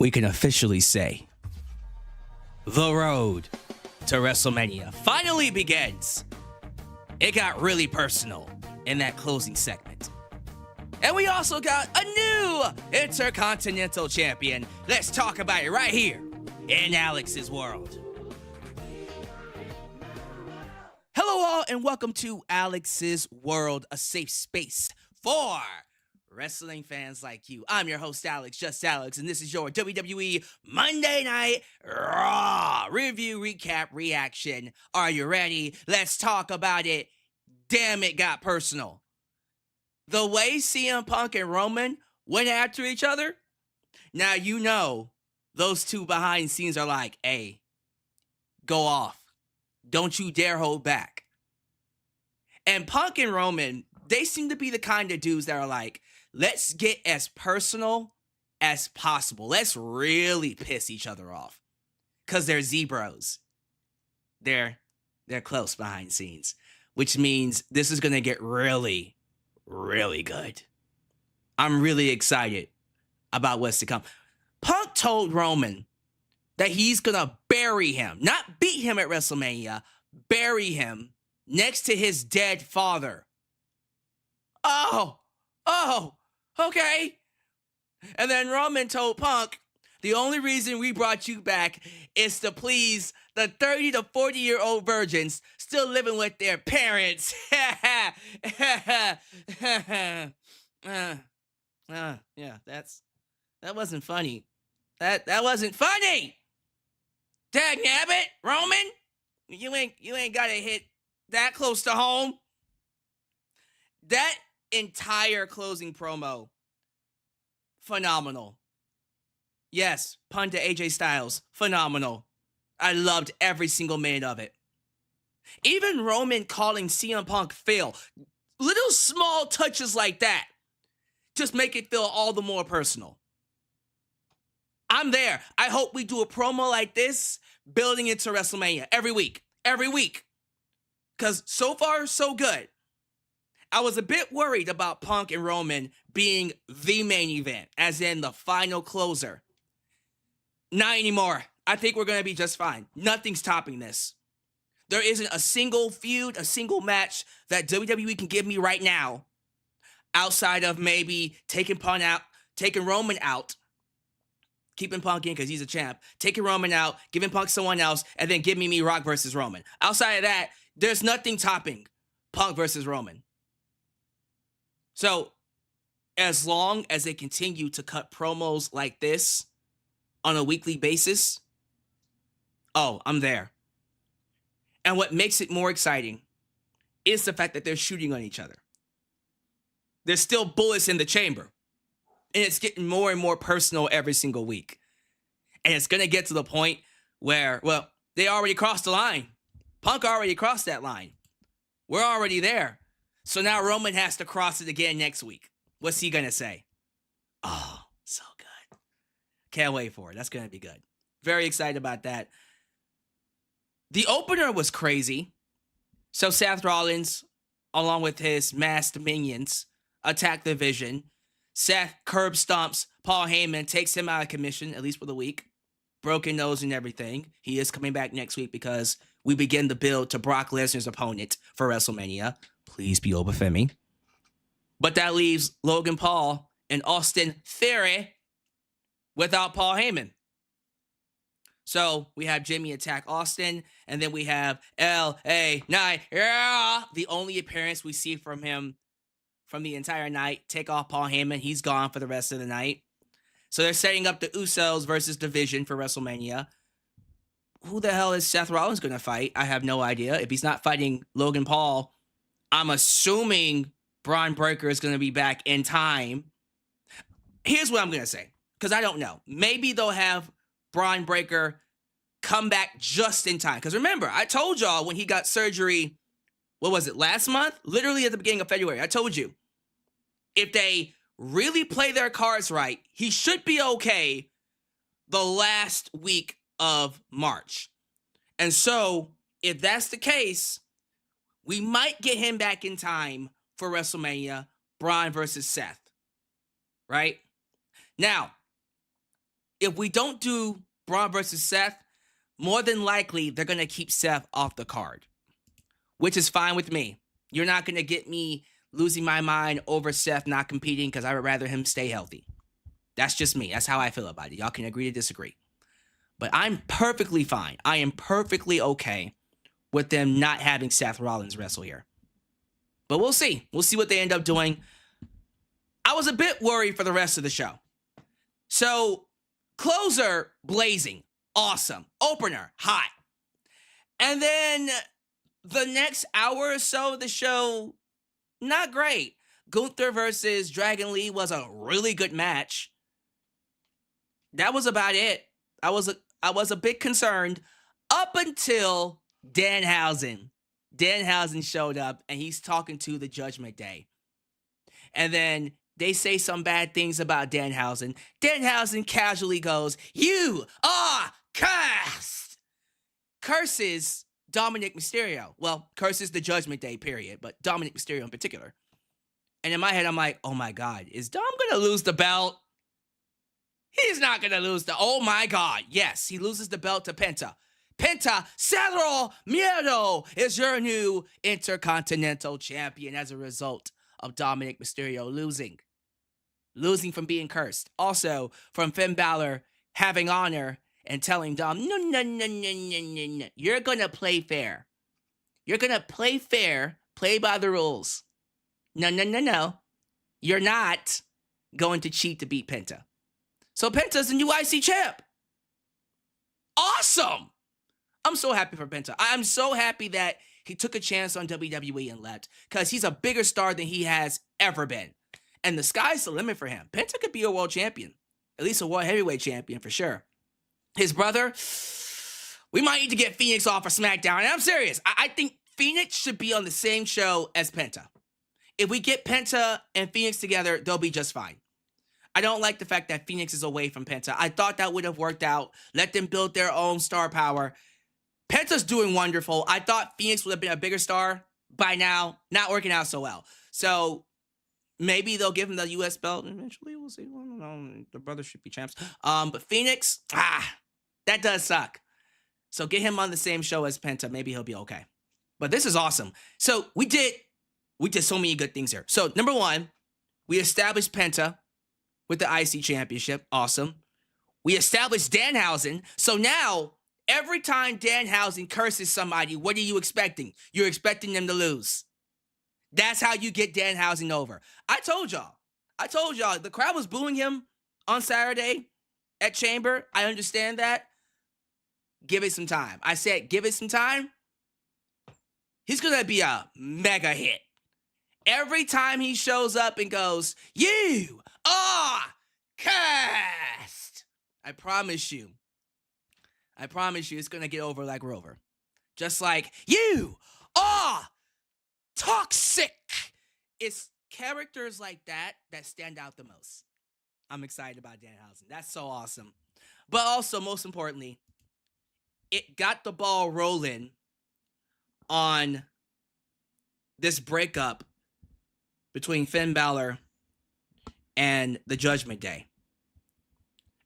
we can officially say the road to WrestleMania finally begins. It got really personal in that closing segment. And we also got a new Intercontinental Champion. Let's talk about it right here in Alyx's world. Hello all and welcome to Alyx's world, a safe space for wrestling fans like you. I'm your host Alyx, just Alyx, and this is your WWE Monday Night RAW review, recap, reaction. Are you ready? Let's talk about it. Damn, it got personal. The way CM Punk and Roman went after each other, now you know those two behind the scenes are like, hey, go off. Don't you dare hold back. And Punk and Roman, they seem to be the kind of dudes that are like, let's get as personal as possible. Let's really piss each other off. Because they're Z-bros. They're close behind the scenes. Which means this is going to get really, really good. I'm really excited about what's to come. Punk told Roman that he's going to bury him. Not beat him at WrestleMania. Bury him next to his dead father. Oh, okay. And then Roman told Punk, the only reason we brought you back is to please the 30 to 40-year-old virgins still living with their parents. Yeah, that wasn't funny. That wasn't funny. Dag nabbit, Roman, you ain't gotta hit that close to home. That entire closing promo, phenomenal. Yes, pun to AJ Styles, phenomenal. I loved every single minute of it. Even Roman calling CM Punk Phil, little small touches like that just make it feel all the more personal. I'm there. I hope we do a promo like this building into WrestleMania every week. Because so far, so good. I was a bit worried about Punk and Roman being the main event, as in the final closer. Not anymore. I think we're going to be just fine. Nothing's topping this. There isn't a single feud, a single match that WWE can give me right now, outside of maybe taking Roman out, keeping Punk in because he's a champ, taking Roman out, giving Punk someone else, and then giving me Rock versus Roman. Outside of that, there's nothing topping Punk versus Roman. So, as long as they continue to cut promos like this on a weekly basis, oh, I'm there. And what makes it more exciting is the fact that they're shooting on each other. There's still bullets in the chamber. And it's getting more and more personal every single week. And it's going to get to the point where, well, they already crossed the line. Punk already crossed that line. We're already there. So now Roman has to cross it again next week. What's he going to say? Oh, so good. Can't wait for it. That's going to be good. Very excited about that. The opener was crazy. So Seth Rollins, along with his masked minions, attack the Vision. Seth curb stomps Paul Heyman, takes him out of commission, at least for the week. Broken nose and everything. He is coming back next week because we begin the build to Brock Lesnar's opponent for WrestleMania. Please be Obafemi. But that leaves Logan Paul and Austin Theory without Paul Heyman. So we have Jimmy attack Austin, and then we have L.A. Knight, the only appearance we see from him from the entire night. Take off Paul Heyman. He's gone for the rest of the night. So they're setting up the Usos versus Division for WrestleMania. Who the hell is Seth Rollins going to fight? I have no idea. If he's not fighting Logan Paul, I'm assuming Braun Breaker is going to be back in time. Here's what I'm going to say, because I don't know. Maybe they'll have Braun Breaker come back just in time. Because remember, I told y'all when he got surgery, what was it, last month? Literally at the beginning of February. I told you, if they really play their cards right, he should be okay the last week of March. And so, if that's the case, we might get him back in time for WrestleMania, Braun versus Seth. Right? Now, if we don't do Braun versus Seth, more than likely they're going to keep Seth off the card, which is fine with me. You're not going to get me losing my mind over Seth not competing because I would rather him stay healthy. That's just me. That's how I feel about it. Y'all can agree to disagree. But I'm perfectly fine. I am perfectly okay with them not having Seth Rollins wrestle here. But we'll see. We'll see what they end up doing. I was a bit worried for the rest of the show. So, closer, blazing. Awesome. Opener, hot. And then the next hour or so of the show, not great. Gunther versus Dragon Lee was a really good match. That was about it. I was a bit concerned up until Danhausen. Danhausen showed up and he's talking to the Judgment Day. And then they say some bad things about Danhausen. Danhausen casually goes, "You are cursed." Curses Dominic Mysterio. Well, curses the Judgment Day, period. But Dominic Mysterio in particular. And in my head, I'm like, oh my God, is Dom going to lose the belt? He's not going to lose the... Oh my God. Yes, he loses the belt to Penta. Penta, Cero Miedo is your new Intercontinental Champion as a result of Dominic Mysterio losing. Losing from being cursed. Also, from Finn Bálor having honor and telling Dom, no. You're going to play fair. You're going to play fair, play by the rules. No. You're not going to cheat to beat Penta. So Penta's the new IC champ. Awesome. I'm so happy for Penta. I'm so happy that he took a chance on WWE and left because he's a bigger star than he has ever been. And the sky's the limit for him. Penta could be a world champion, at least a world heavyweight champion for sure. His brother, we might need to get Phoenix off of SmackDown. And I'm serious. I think Phoenix should be on the same show as Penta. If we get Penta and Phoenix together, they'll be just fine. I don't like the fact that Phoenix is away from Penta. I thought that would have worked out. Let them build their own star power. Penta's doing wonderful. I thought Phoenix would have been a bigger star by now. Not working out so well. So maybe they'll give him the U.S. belt eventually. We'll see. Well, no, the brothers should be champs. But Phoenix, that does suck. So get him on the same show as Penta. Maybe he'll be okay. But this is awesome. So we did so many good things here. So number one, we established Penta with the IC Championship. Awesome. We established Danhausen. So now, every time Danhausen curses somebody, what are you expecting? You're expecting them to lose. That's how you get Danhausen over. I told y'all. The crowd was booing him on Saturday at Chamber. I understand that. Give it some time. I said, give it some time. He's going to be a mega hit. Every time he shows up and goes, "You are cursed," I promise you, it's going to get over like Rover. Just like, "You are toxic." It's characters like that stand out the most. I'm excited about Danhausen. That's so awesome. But also, most importantly, it got the ball rolling on this breakup between Finn Bálor and the Judgment Day.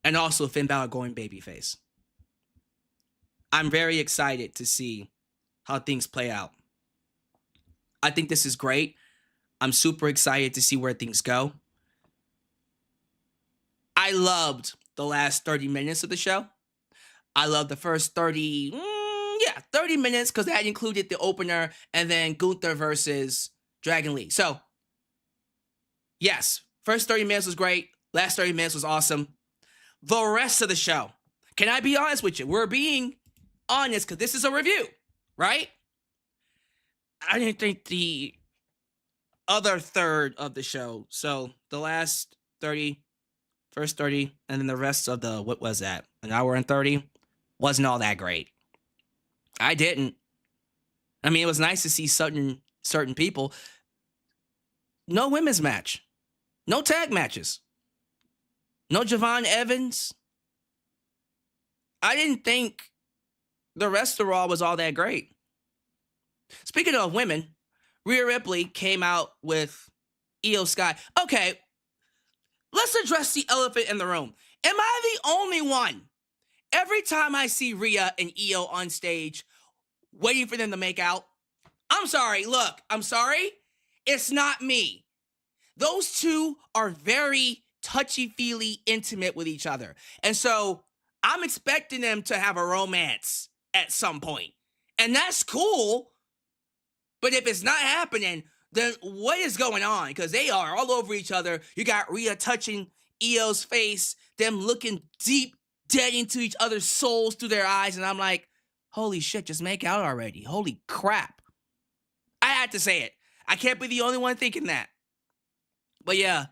And also Finn Bálor going babyface. I'm very excited to see how things play out. I think this is great. I'm super excited to see where things go. I loved the last 30 minutes of the show. I loved the first 30 minutes because that included the opener and then Gunther versus Dragon Lee. So, yes, first 30 minutes was great. Last 30 minutes was awesome. The rest of the show, can I be honest with you? We're being honest because this is a review, right? I didn't think the other third of the show, so the last 30, first 30, and then the rest of the, what was that, an hour and 30, wasn't all that great. I didn't. I mean, it was nice to see certain people. No women's match. No tag matches. No Javon Evans. I didn't think the rest of Raw was all that great. Speaking of women, Rhea Ripley came out with Io Sky. Okay, let's address the elephant in the room. Am I the only one? Every time I see Rhea and Io on stage, waiting for them to make out, I'm sorry, look, I'm sorry. It's not me. Those two are very touchy-feely intimate with each other. And so I'm expecting them to have a romance at some point. And that's cool. But if it's not happening, then what is going on? Because they are all over each other. You got Rhea touching Io's face, them looking deep, dead into each other's souls through their eyes. And I'm like, holy shit, just make out already. Holy crap. I had to say it. I can't be the only one thinking that. But yeah,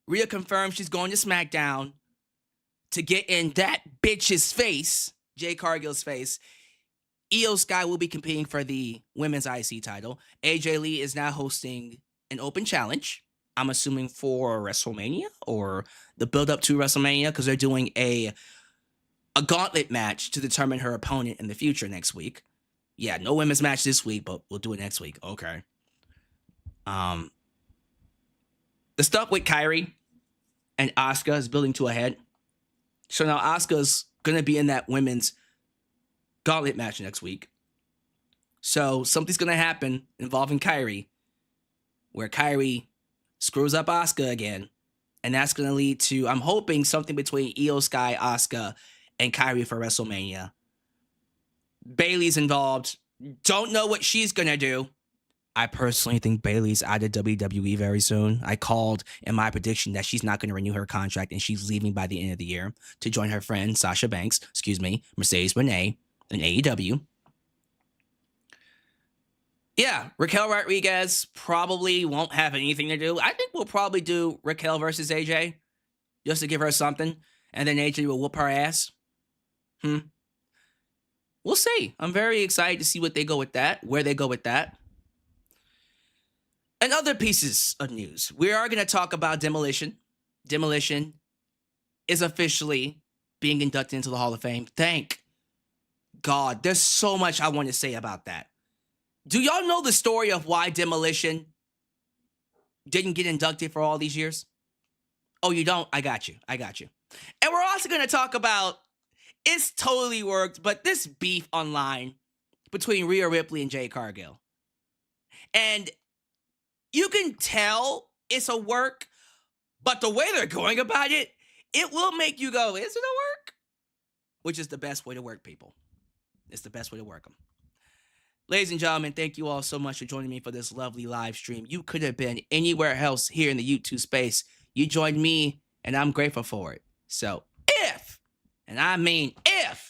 Rhea confirmed she's going to SmackDown to get in that bitch's face, Jade Cargill's face. Io Sky will be competing for the women's IC title. AJ Lee is now hosting an open challenge. I'm assuming for WrestleMania or the build-up to WrestleMania, because they're doing a gauntlet match to determine her opponent in the future next week. Yeah, no women's match this week, but we'll do it next week. Okay. The stuff with Kairi and Asuka is building to a head. So now Asuka's going to be in that women's gauntlet match next week. So something's going to happen involving Kairi, where Kairi screws up Asuka again. And that's going to lead to, I'm hoping, something between Io Sky, Asuka, and Kairi for WrestleMania. Bayley's involved. Don't know what she's going to do. I personally think Bayley's out of WWE very soon. I called in my prediction that she's not going to renew her contract and she's leaving by the end of the year to join her friend Mercedes Moné in AEW. Yeah, Raquel Rodriguez probably won't have anything to do. I think we'll probably do Raquel versus AJ just to give her something, and then AJ will whoop her ass. We'll see. I'm very excited to see what they go with that, where they go with that. And other pieces of news. We are going to talk about Demolition. Demolition is officially being inducted into the Hall of Fame. Thank God. There's so much I want to say about that. Do y'all know the story of why Demolition didn't get inducted for all these years? Oh, you don't? I got you. And we're also going to talk about, it's totally worked, but this beef online between Rhea Ripley and Jade Cargill. And you can tell it's a work, but the way they're going about it, it will make you go, is it a work? Which is the best way to work people. It's the best way to work them. Ladies and gentlemen, thank you all so much for joining me for this lovely live stream. You could have been anywhere else here in the YouTube space. You joined me, and I'm grateful for it. So if, and I mean if,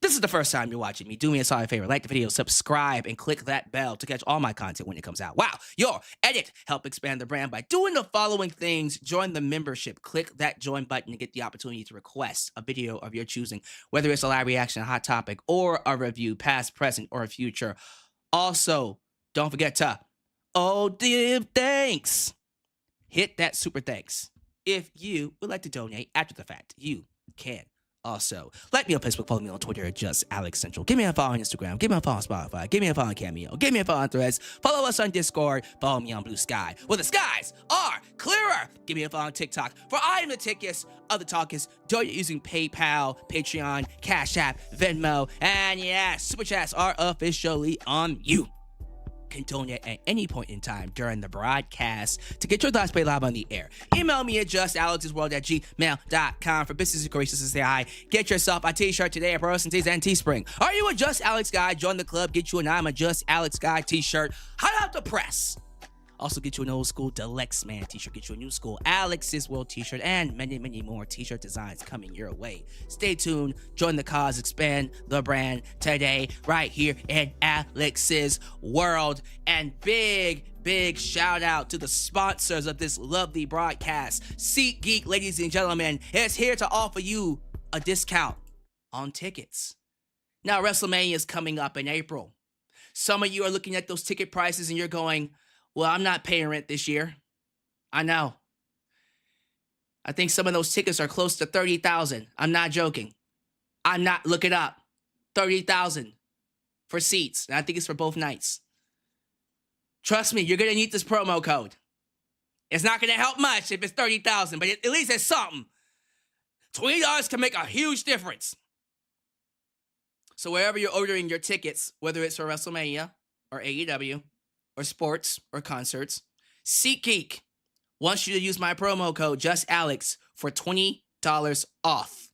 this is the first time you're watching me, do me a solid favor. Like the video, subscribe, and click that bell to catch all my content when it comes out. Wow, your edit help expand the brand by doing the following things. Join the membership. Click that join button to get the opportunity to request a video of your choosing, whether it's a live reaction, a hot topic, or a review, past, present, or future. Also, don't forget to, give thanks. Hit that super thanks. If you would like to donate after the fact, you can. Also, like me on Facebook, follow me on Twitter, just Alyx Central. Give me a follow on Instagram, give me a follow on Spotify, give me a follow on Cameo, give me a follow on Threads, follow us on Discord, follow me on Blue Sky, where the skies are clearer. Give me a follow on TikTok, for I am the tickest of the talkers. Donate using PayPal, Patreon, Cash App, Venmo, and yes, Super Chats are officially on you. Can donate at any point in time during the broadcast to get your thoughts played live on the air. Email me at justalexsworld@gmail.com for business inquiries to say hi. Get yourself a t-shirt today at Pro Wrestling Tees and Teespring. Are you a Just Alex guy? Join the club. Get you an I'm a Just Alex guy t-shirt. Hot out the press. Also get you an old school Deluxe Man t-shirt. Get you a new school Alex's World t-shirt and many, many more t-shirt designs coming your way. Stay tuned. Join the cause. Expand the brand today right here in Alex's World. And big shout out to the sponsors of this lovely broadcast. SeatGeek, ladies and gentlemen, is here to offer you a discount on tickets. Now, WrestleMania is coming up in April. Some of you are looking at those ticket prices and you're going, well, I'm not paying rent this year. I know. I think some of those tickets are close to $30,000. I'm not joking. Look it up. $30,000 for seats. And I think it's for both nights. Trust me, you're going to need this promo code. It's not going to help much if it's $30,000, but at least it's something. $20 can make a huge difference. So wherever you're ordering your tickets, whether it's for WrestleMania or AEW or sports or concerts, SeatGeek wants you to use my promo code JustAlyx for $20 off.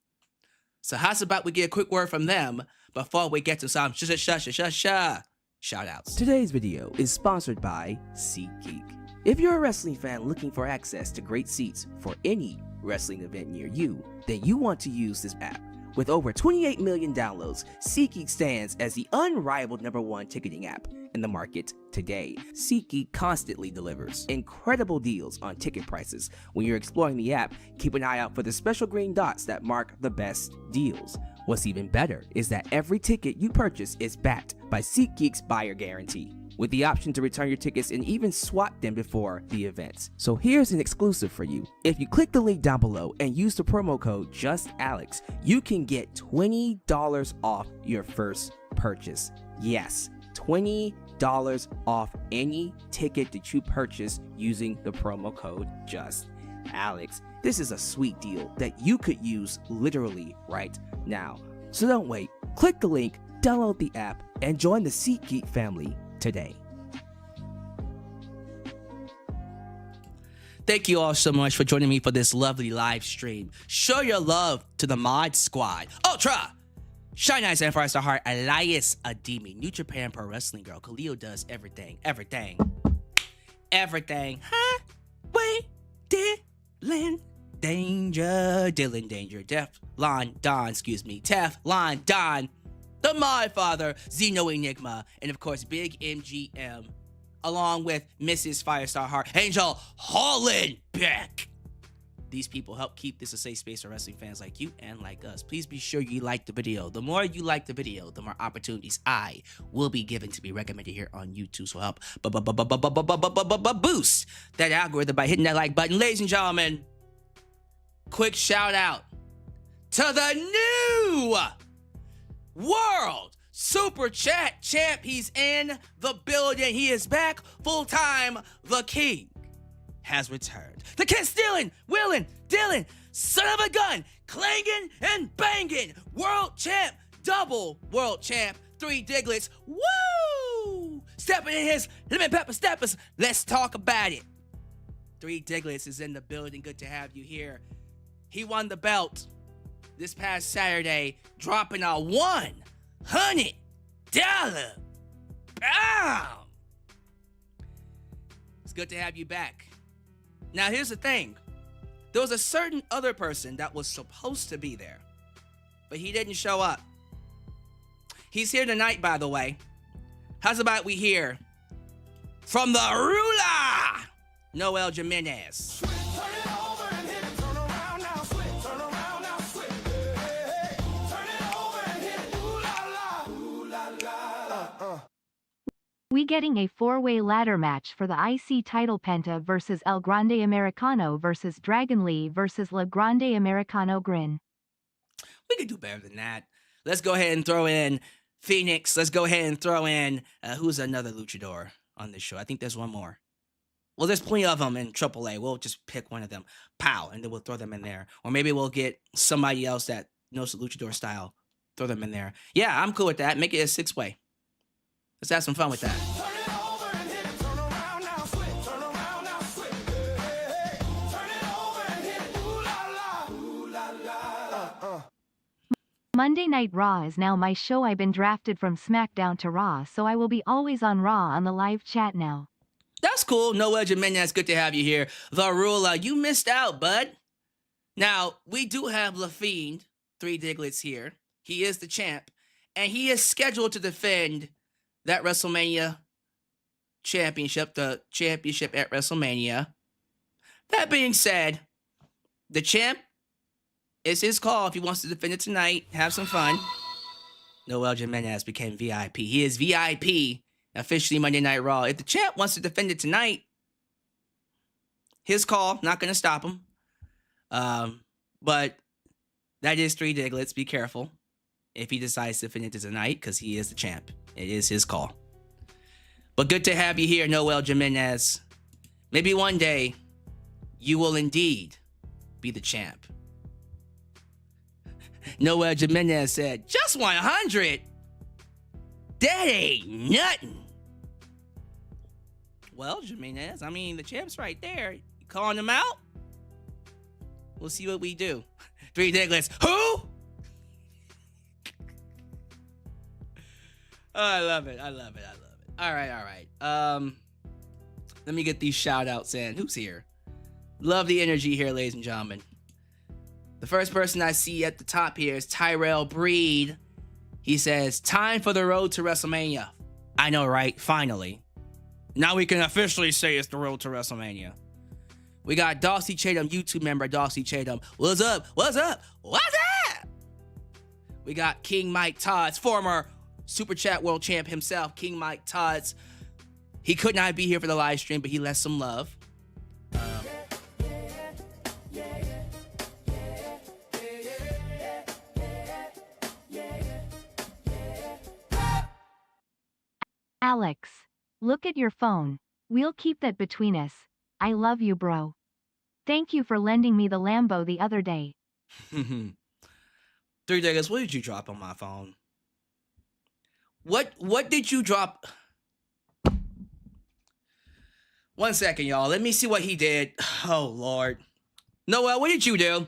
So how's about we get a quick word from them before we get to some shout-outs. Today's video is sponsored by SeatGeek. If you're a wrestling fan looking for access to great seats for any wrestling event near you, then you want to use this app. With over 28 million downloads, SeatGeek stands as the unrivaled #1 ticketing app in the market today. SeatGeek constantly delivers incredible deals on ticket prices. When you're exploring the app, keep an eye out for the special green dots that mark the best deals. What's even better is that every ticket you purchase is backed by SeatGeek's buyer guarantee, with the option to return your tickets and even swap them before the events. So here's an exclusive for you. If you click the link down below and use the promo code JustAlyx, you can get $20 off your first purchase. Yes, $20 off any ticket that you purchase using the promo code JustAlyx. This is a sweet deal that you could use literally right now. So don't wait. Click the link, download the app, and join the SeatGeek family today. Thank you all so much for joining me for this lovely live stream. Show your love to the Mod Squad. Ultra! Shine Eyes and Firestar Heart, Elias Ademi, New Japan Pro Wrestling Girl. Khalil does everything. Everything. Huh? Wait, Dylan Danger. Dylan Danger. Teflon Don. The My Father, Zeno Enigma, and of course, Big MGM, along with Mrs. Firestar Heart, Angel Hollenbeck. These people help keep this a safe space for wrestling fans like you and like us. Please be sure you like the video. The more you like the video, the more opportunities I will be given to be recommended here on YouTube. So help boost that algorithm by hitting that like button. Ladies and gentlemen, quick shout out to the new World Super Chat Champ. He's in the building. He is back full time. The King has returned. The Kiss stealing, willing, Dylan, son of a gun, clanging and banging. World Champ, double World Champ, 3 Diglets. Woo! Stepping in his lemon pepper steppers. Let's talk about it. 3 Diglets is in the building. Good to have you here. He won the belt this past Saturday, dropping a $100 bomb. It's good to have you back. Now, here's the thing. There was a certain other person that was supposed to be there, but he didn't show up. He's here tonight, by the way. How's about we hear from the ruler, Noel Jimenez. We getting a 4-way ladder match for the IC title. Penta versus El Grande Americano versus Dragon Lee versus Le Grande Americano Grin. We could do better than that. Let's go ahead and throw in Phoenix. Let's go ahead and throw in, who's another luchador on this show? I think there's one more. Well, there's plenty of them in AAA. We'll just pick one of them. Pow, and then we'll throw them in there. Or maybe we'll get somebody else that knows the luchador style. Throw them in there. Yeah, I'm cool with that. Make it a 6-way. Let's have some fun with that. Monday Night Raw is now my show. I've been drafted from SmackDown to Raw, so I will be always on Raw on the live chat now. That's cool. Noel Jimenez, good to have you here. The ruler, you missed out, bud. Now, we do have La Fiend, 3 Diglets here. He is the champ, and he is scheduled to defend that WrestleMania championship, the championship at WrestleMania. That being said, the champ, it's his call if he wants to defend it tonight. Have some fun. Noel Jimenez became VIP. He is VIP, officially Monday Night Raw. If the champ wants to defend it tonight, his call, not going to stop him. But that is 3 Diglets. Be careful if he decides to defend it tonight, because he is the champ. It is his call. But good to have you here, Noel Jimenez. Maybe one day you will indeed be the champ. Noel Jimenez said, just 100? That ain't nothing. Well, Jimenez, I mean, the champ's right there. You calling him out? We'll see what we do. 3 Diglets. Who? Oh, I love it. All right. Let me get these shout outs in. Who's here? Love the energy here, ladies and gentlemen. The first person I see at the top here is Tyrell Breed. He says, time for the road to WrestleMania. I know, right? Finally. Now we can officially say it's the road to WrestleMania. We got Darcy Chatham, YouTube member Darcy Chatham. What's up? We got King Mike Tots, former Super Chat World Champ himself, King Mike Tots. He could not be here for the live stream, but he left some love. Alyx, look at your phone. We'll keep that between us. I love you, bro. Thank you for lending me the Lambo the other day. 3 Diggers, what did you drop on my phone? What did you drop? 1 second, y'all. Let me see what he did. Oh, Lord. Noel, what did you do?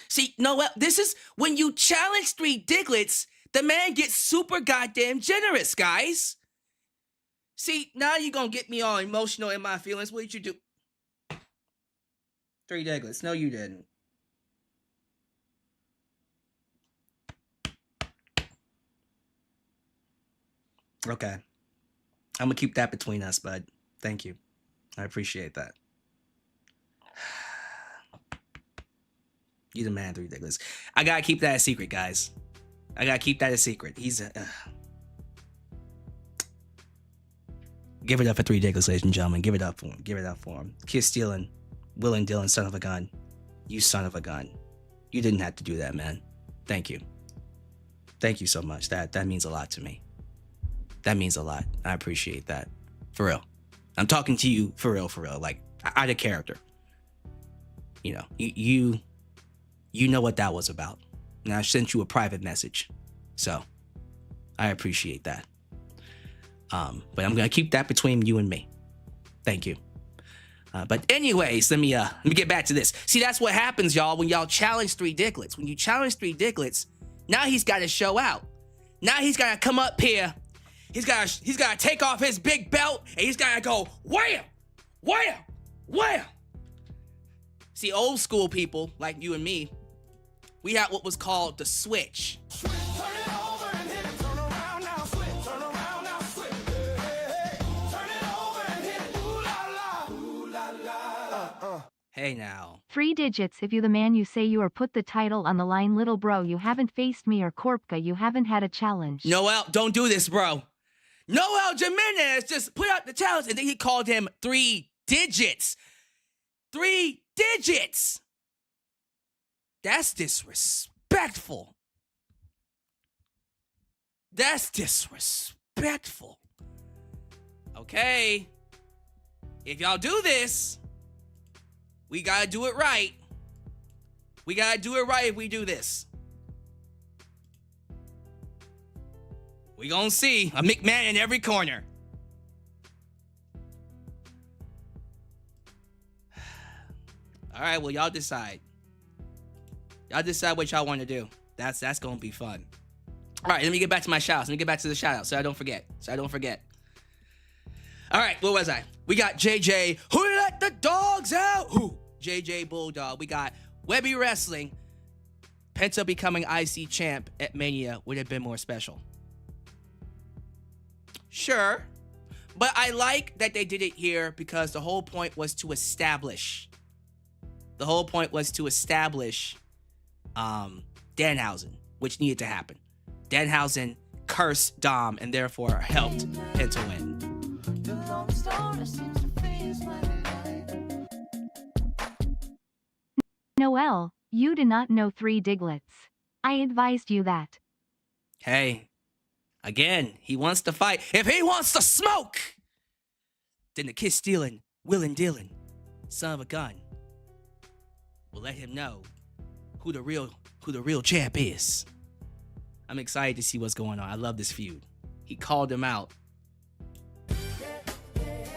See, Noel, this is when you challenge 3 Diglets, the man gets super goddamn generous, guys. See, now you're going to get me all emotional in my feelings. What did you do? 3 Diglets. No, you didn't. Okay. I'm going to keep that between us, bud. Thank you. I appreciate that. You the man, 3 Diglets. I got to keep that a secret, guys. I got to keep that a secret. He's a... Give it up for 3 Diglets, ladies and gentlemen. Give it up for him. Give it up for him. Kiss stealing, Will and Dylan, son of a gun. You son of a gun. You didn't have to do that, man. Thank you. Thank you so much. That means a lot to me. That means a lot. I appreciate that. For real. I'm talking to you for real, like out of character. You know, you know what that was about. And I sent you a private message. So I appreciate that. But I'm gonna keep that between you and me. Thank you. But anyways, let me get back to this. See, that's what happens, y'all, when y'all challenge 3 Diglets. When you challenge 3 Diglets, now he's got to show out. Now he's got to come up here. He's got to take off his big belt, and he's got to go wham, wham, wham. See, old school people like you and me, we had what was called the switch. Hey now. 3 digits if you the man you say you are, put the title on the line, little bro. You haven't faced me or Korpka, you haven't had a challenge. Noel, don't do this, bro. Noel Jimenez just put out the challenge, and then he called him 3 digits. 3 digits. That's disrespectful. That's disrespectful. Okay. If y'all do this, we gotta do it right. We gotta do it right if we do this. We gonna see a McMahon in every corner. All right, well, y'all decide. Y'all decide what y'all want to do. That's gonna be fun. All right, let me get back to my shout-outs. Let me get back to the shout-outs so I don't forget. All right, where was I? We got JJ. Who let the dogs out? Who? JJ Bulldog. We got Webby Wrestling. Penta becoming IC champ at Mania would have been more special. Sure. But I like that they did it here because the whole point was to establish. Danhausen, which needed to happen. Danhausen cursed Dom and therefore helped Penta win. Noel, you did not know 3 Diglets. I advised you that. Hey, again, he wants to fight. If he wants to smoke, then the kiss stealing Will and Dylan, son of a gun, will let him know who the real champ is. I'm excited to see what's going on. I love this feud. He called him out.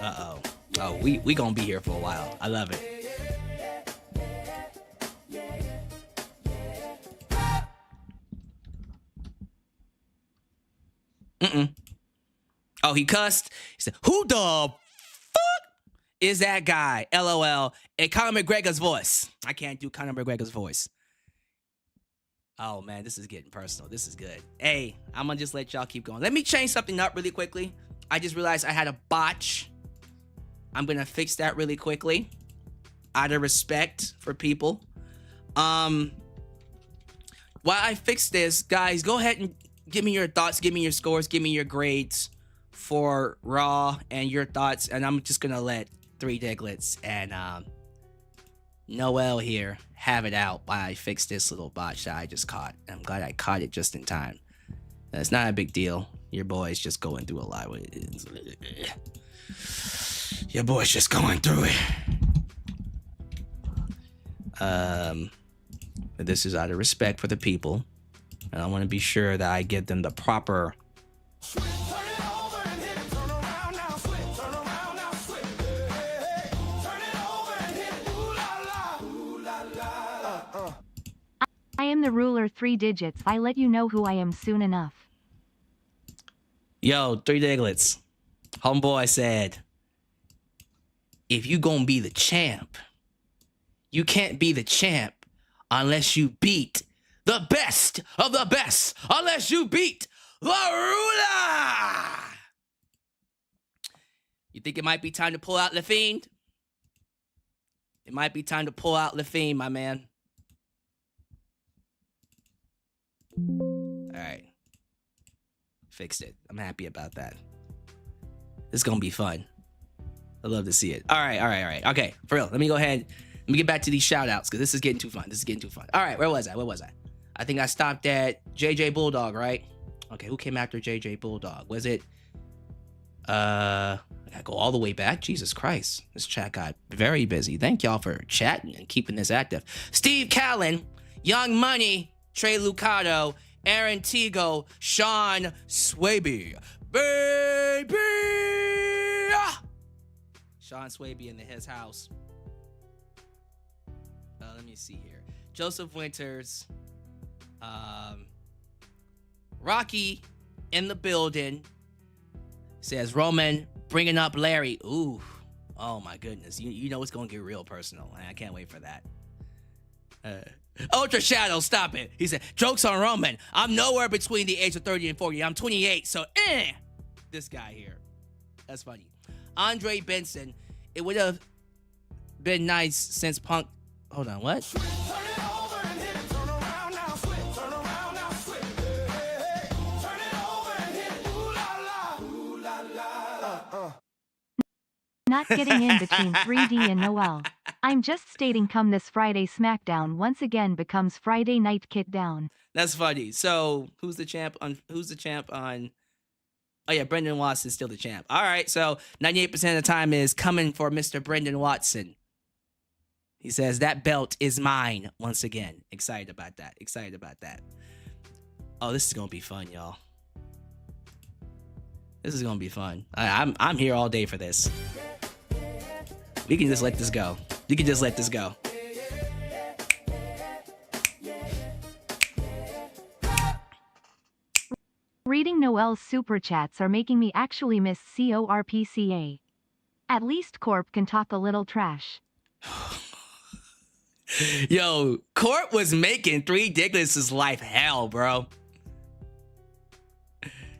Uh-oh. Oh, we gonna be here for a while. I love it. Oh, he cussed. He said, who the fuck is that guy? LOL. And Conor McGregor's voice. I can't do Conor McGregor's voice. Oh, man, this is getting personal. This is good. Hey, I'm going to just let y'all keep going. Let me change something up really quickly. I just realized I had a botch. I'm going to fix that really quickly out of respect for people. While I fix this, guys, go ahead and give me your thoughts, give me your scores, give me your grades for Raw and your thoughts. And I'm just going to let Three Diglets and Noel here have it out while I fix this little botch that I just caught. I'm glad I caught it just in time. It's not a big deal. Your boy's just going through a lot with it. Your boy's just going through it. This is out of respect for the people. And I want to be sure that I give them the proper... I am the ruler 3 digits. I let you know who I am soon enough. Yo, Three Diglets. Homeboy said, if you gonna be the champ, you can't be the champ unless you beat the best of the best. Unless you beat the ruler. You think it might be time to pull out Le Fiend? It might be time to pull out Le Fiend, my man. Alright. Fixed it. I'm happy about that. This is gonna be fun. I love to see it. Alright. Okay, for real. Let me go ahead. Let me get back to these shout outs because this is getting too fun. Alright, where was I? I think I stopped at JJ Bulldog, right? Okay, who came after JJ Bulldog? Was it I gotta go all the way back. Jesus Christ. This chat got very busy. Thank y'all for chatting and keeping this active. Steve Callen, Young Money, Trey Lucado, Aaron Tigo, Sean Swaby. Baby! Sean Swaby in his house. Let me see here. Joseph Winters. Rocky in the building. Says Roman bringing up Larry. Ooh. Oh my goodness. You know it's going to get real personal. I can't wait for that. Ultra Shadow, stop it. He said, jokes on Roman. I'm nowhere between the age of 30 and 40. I'm 28, so this guy here. That's funny. Andre Benson, it would have been nice since Punk... Hold on, what? Not getting in between 3D and Noel. I'm just stating come this Friday SmackDown once again becomes Friday Night Kit Down. That's funny. So who's the champ on oh yeah, Brendan Watson's still the champ. All right, so 98% of the time is coming for Mr. Brendan Watson. He says that belt is mine once again. Excited about that. Oh, this is gonna be fun, y'all. This is gonna be fun. I'm here all day for this. We can just let this go. Reading Noel's super chats are making me actually miss CORPCA. At least Corp can talk a little trash. Yo, Corp was making Three Diglets' life hell, bro.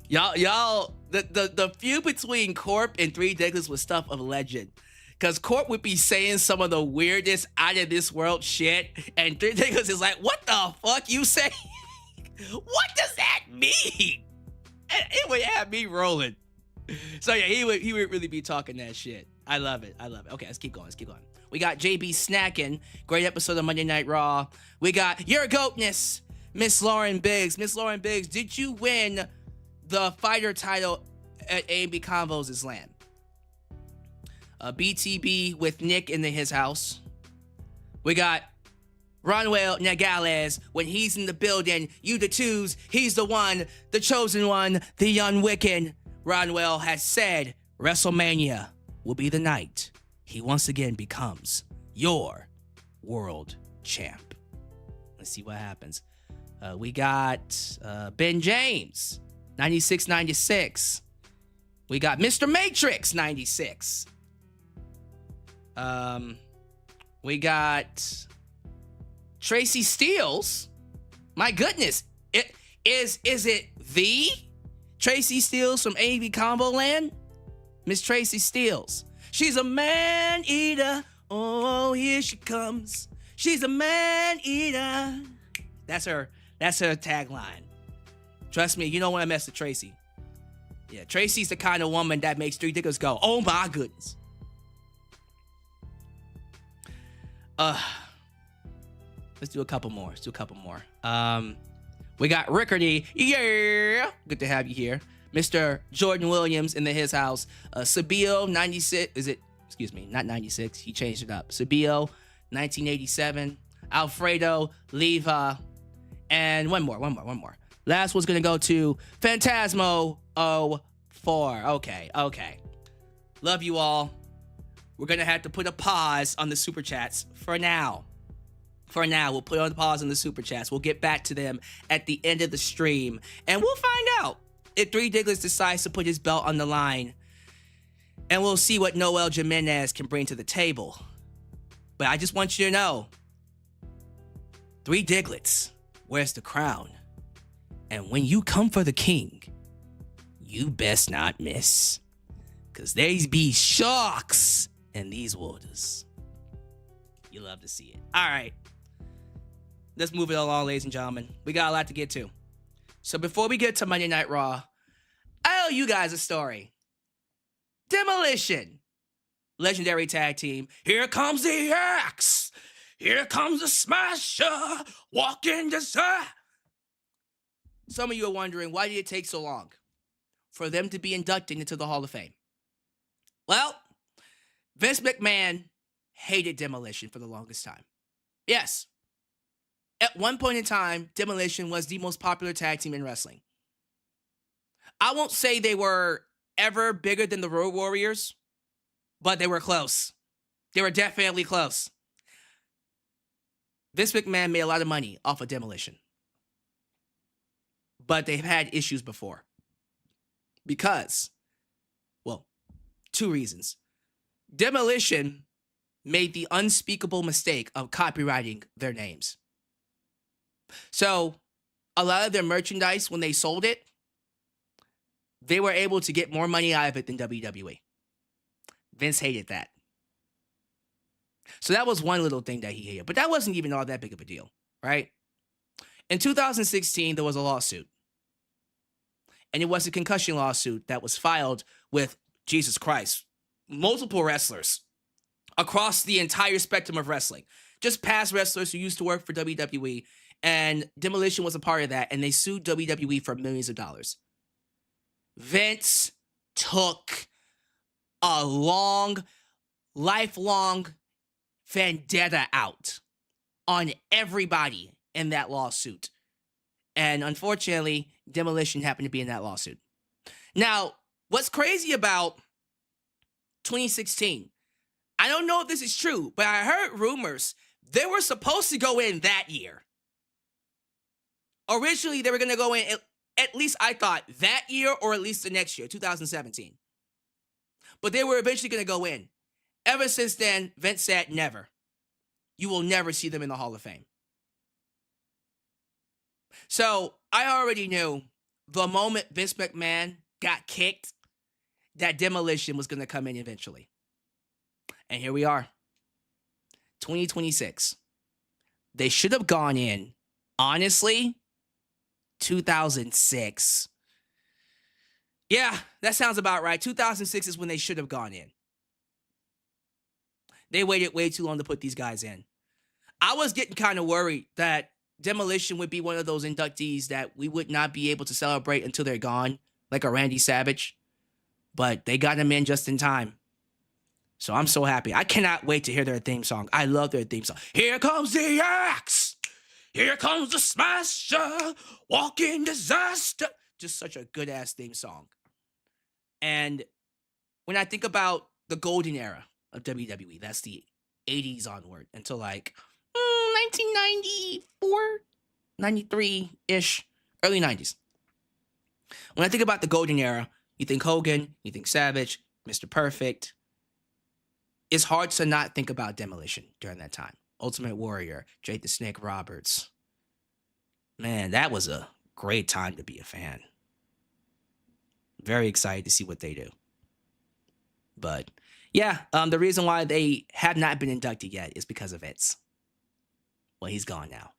Y'all, the feud between Corp and Three Diglets was stuff of legend. Because Corp would be saying some of the weirdest out of this world shit, and Three Diglets is like, what the fuck you say? What does that mean? It would have me rolling. So yeah, he would really be talking that shit. I love it. Okay, let's keep going. We got JB snacking. Great episode of Monday Night Raw. We got your goatness, Miss Lauren Biggs. Miss Lauren Biggs, did you win the fighter title at A&B Convos Islam? BTB with Nick in his house. We got Ronwell Nagales, when he's in the building, you the twos, he's the one, the chosen one, the unwicked. Ronwell has said WrestleMania will be the night he once again becomes your world champ. Let's see what happens. We got Ben James, 96-96. We got Mr. Matrix, 96. We got Tracy Steels. My goodness. Is it the Tracy Steels from AV Combo Land? Miss Tracy Steels. She's a man eater. Oh, here she comes. She's a man eater. That's her tagline. Trust me, you don't want to mess with Tracy. Yeah, Tracy's the kind of woman that makes three diggers go, oh my goodness. Let's do a couple more. We got Rickardy. Yeah. Good to have you here. Mr. Jordan Williams in his house. Sabio, 96. Excuse me, not 96. He changed it up. Sabio, 1987. Alfredo, Leva. And one more. Last one's going to go to Phantasmo 04. Okay. Love you all. We're going to have to put a pause on the super chats for now. We'll put on the pause on the super chats. We'll get back to them at the end of the stream. And we'll find out if Three Diglets decides to put his belt on the line. And we'll see what Noel Jimenez can bring to the table. But I just want you to know, Three Diglets wears the crown. And when you come for the king, you best not miss. Because there be sharks in these waters. You love to see it. All right. Let's move it along, ladies and gentlemen. We got a lot to get to. So before we get to Monday Night Raw, I owe you guys a story. Demolition. Legendary tag team. Here comes the axe. Here comes the smasher. Walking the side. Some of you are wondering, why did it take so long for them to be inducted into the Hall of Fame? Well, Vince McMahon hated Demolition for the longest time. Yes. At one point in time, Demolition was the most popular tag team in wrestling. I won't say they were ever bigger than the Road Warriors, but they were close. They were definitely close. Vince McMahon made a lot of money off of Demolition. But they've had issues before. Because, well, two reasons. Demolition made the unspeakable mistake of copywriting their names. So, a lot of their merchandise, when they sold it, they were able to get more money out of it than WWE. Vince hated that. So that was one little thing that he hated. But that wasn't even all that big of a deal, right? In 2016, there was a lawsuit. And it was a concussion lawsuit that was filed with, Jesus Christ, multiple wrestlers across the entire spectrum of wrestling. Just past wrestlers who used to work for WWE. And Demolition was a part of that. And they sued WWE for millions of dollars. Vince took a lifelong vendetta out on everybody in that lawsuit. And unfortunately, Demolition happened to be in that lawsuit. Now, what's crazy about 2016, I don't know if this is true, but I heard rumors they were supposed to go in that year. Originally, they were going to go in, at least I thought, that year or at least the next year, 2017. But they were eventually going to go in. Ever since then, Vince said never. You will never see them in the Hall of Fame. So I already knew the moment Vince McMahon got kicked, that Demolition was going to come in eventually. And here we are. 2026. They should have gone in, honestly, 2006. Yeah, that sounds about right. 2006 is when they should have gone in. They waited way too long to put these guys in. I was getting kind of worried that Demolition would be one of those inductees that we would not be able to celebrate until they're gone, like a Randy Savage. But they got him in just in time. So I'm so happy. I cannot wait to hear their theme song. I love their theme song. Here comes the axe. Here comes the smasher. Walking disaster. Just such a good ass theme song. And when I think about the golden era of WWE, that's the 80s onward until like 1994, 93-ish, early 90s. When I think about the golden era, you think Hogan, you think Savage, Mr. Perfect. It's hard to not think about Demolition during that time. Ultimate Warrior, Jade the Snake Roberts. Man, that was a great time to be a fan. Very excited to see what they do. But yeah, the reason why they have not been inducted yet is because of Vince. Well, he's gone now.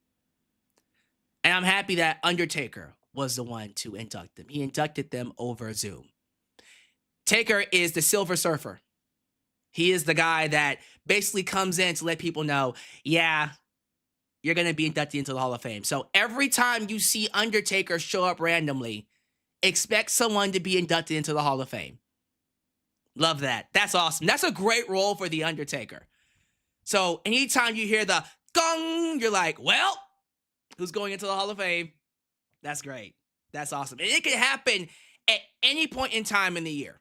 And I'm happy that Undertaker was the one to induct them. He inducted them over Zoom. Taker is the Silver Surfer. He is the guy that basically comes in to let people know, yeah, you're going to be inducted into the Hall of Fame. So every time you see Undertaker show up randomly, expect someone to be inducted into the Hall of Fame. Love that. That's awesome. That's a great role for The Undertaker. So anytime you hear the gong, you're like, well, who's going into the Hall of Fame? That's great. That's awesome. And it can happen at any point in time in the year.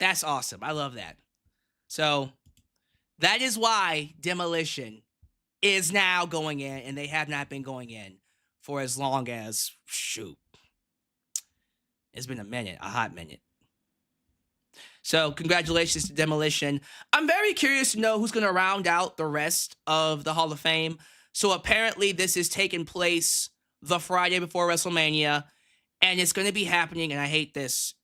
That's awesome. I love that. So that is why Demolition is now going in, and they have not been going in for as long as, shoot, it's been a hot minute. So congratulations to Demolition. I'm very curious to know who's going to round out the rest of the Hall of Fame. So apparently this is taking place the Friday before WrestleMania, and it's going to be happening, and I hate this,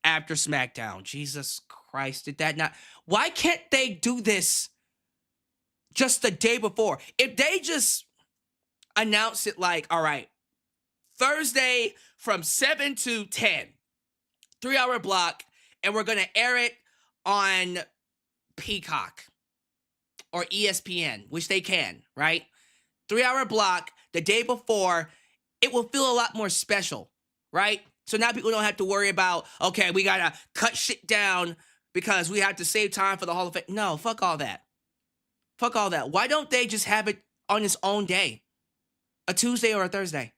after SmackDown. Jesus Christ, did that not... Why can't they do this just the day before? If they just announce it like, all right, Thursday from 7 to 10, 3-hour block, and we're going to air it on Peacock or ESPN, which they can, right? 3-hour block the day before, it will feel a lot more special, right? So now people don't have to worry about, okay, we got to cut shit down because we have to save time for the Hall of Fame. No, fuck all that. Fuck all that. Why don't they just have it on its own day? A Tuesday or a Thursday?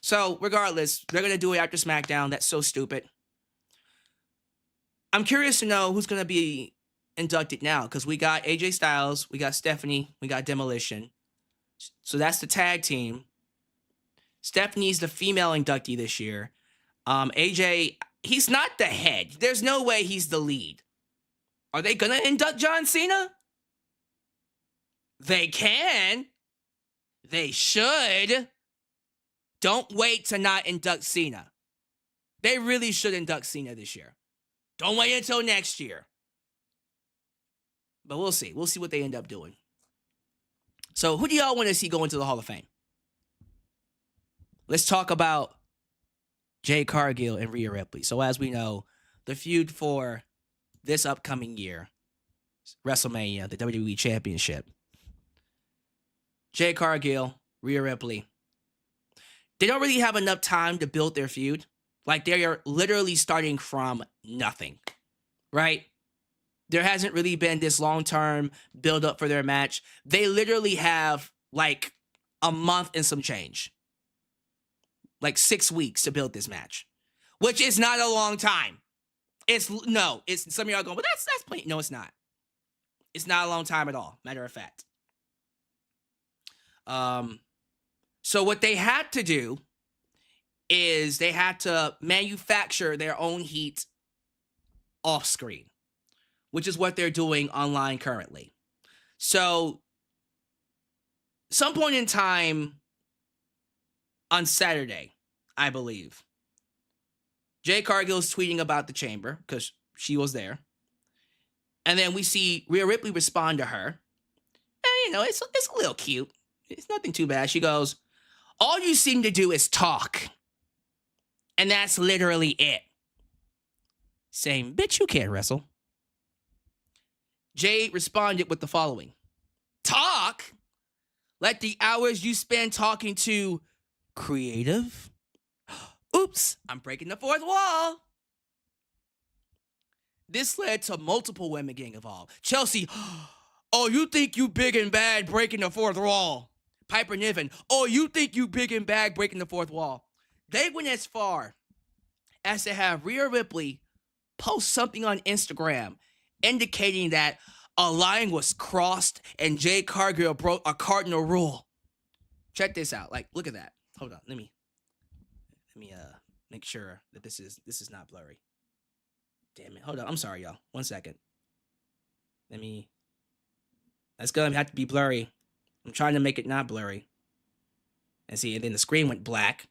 So regardless, they're going to do it after SmackDown. That's so stupid. I'm curious to know who's going to be inducted now, because we got AJ Styles, we got Stephanie, we got Demolition. So that's the tag team. Stephanie's the female inductee this year. AJ, he's not the head. There's no way he's the lead. Are they going to induct John Cena? They can. They should. Don't wait to not induct Cena. They really should induct Cena this year. Don't wait until next year. But we'll see. We'll see what they end up doing. So who do y'all want to see go into the Hall of Fame? Let's talk about Jade Cargill and Rhea Ripley. So as we know, the feud for this upcoming year, WrestleMania, the WWE Championship. Jade Cargill, Rhea Ripley. They don't really have enough time to build their feud. Like, they are literally starting from nothing, right? There hasn't really been this long-term build-up for their match. They literally have, like, a month and some change. Like 6 weeks to build this match, which is not a long time. It's some of y'all going, but that's plenty. No, it's not. It's not a long time at all. Matter of fact. So what they had to do is they had to manufacture their own heat off screen, which is what they're doing online currently. So some point in time on Saturday, I believe, Jade Cargill's tweeting about the chamber because she was there. And then we see Rhea Ripley respond to her. And, it's a little cute. It's nothing too bad. She goes, all you seem to do is talk. And that's literally it. Saying, bitch, you can't wrestle. Jade responded with the following. Talk? Like the hours you spend talking to creative? Oops, I'm breaking the fourth wall. This led to multiple women getting involved. Chelsea, oh, you think you big and bad breaking the fourth wall. Piper Niven, oh, you think you big and bad breaking the fourth wall. They went as far as to have Rhea Ripley post something on Instagram indicating that a line was crossed and Jade Cargill broke a cardinal rule. Check this out. Like, look at that. Hold on. Let me make sure that this is not blurry. Damn it. Hold on. I'm sorry, y'all. 1 second. That's gonna have to be blurry. I'm trying to make it not blurry. And see, and then the screen went black.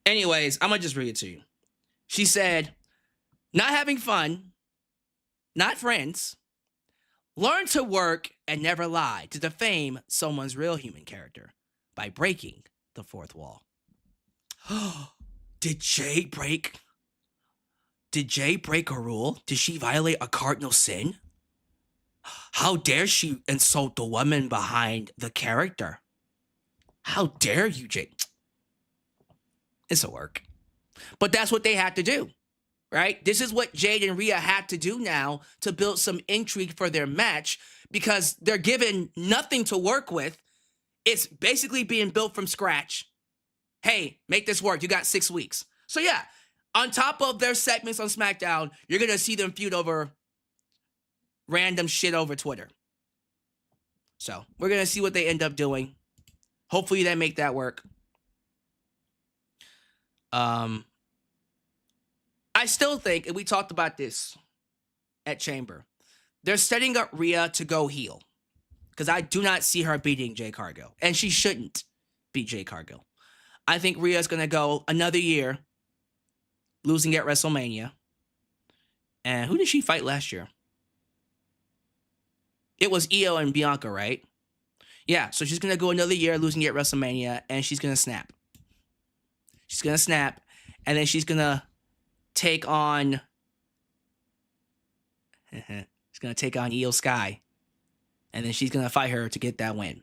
Anyways, I'm gonna just read it to you. She said, not having fun, not friends, learn to work and never lie to defame someone's real human character by breaking the fourth wall. Did Jade break a rule? Did she violate a cardinal sin? How dare she insult the woman behind the character? How dare you, Jade? It's a work. But that's what they had to do, right? This is what Jade and Rhea had to do now to build some intrigue for their match because they're given nothing to work with. It's basically being built from scratch. Hey, make this work. You got 6 weeks. So yeah, on top of their segments on SmackDown, you're going to see them feud over random shit over Twitter. So we're going to see what they end up doing. Hopefully they make that work. I still think, and we talked about this at Chamber, they're setting up Rhea to go heel. Because I do not see her beating Jade Cargill. And she shouldn't beat Jade Cargill. I think Rhea's going to go another year losing at WrestleMania. And who did she fight last year? It was Io and Bianca, right? Yeah, so she's going to go another year losing at WrestleMania, and she's going to snap. She's going to snap, and then she's going to take on... she's going to take on Io Sky, and then she's going to fight her to get that win.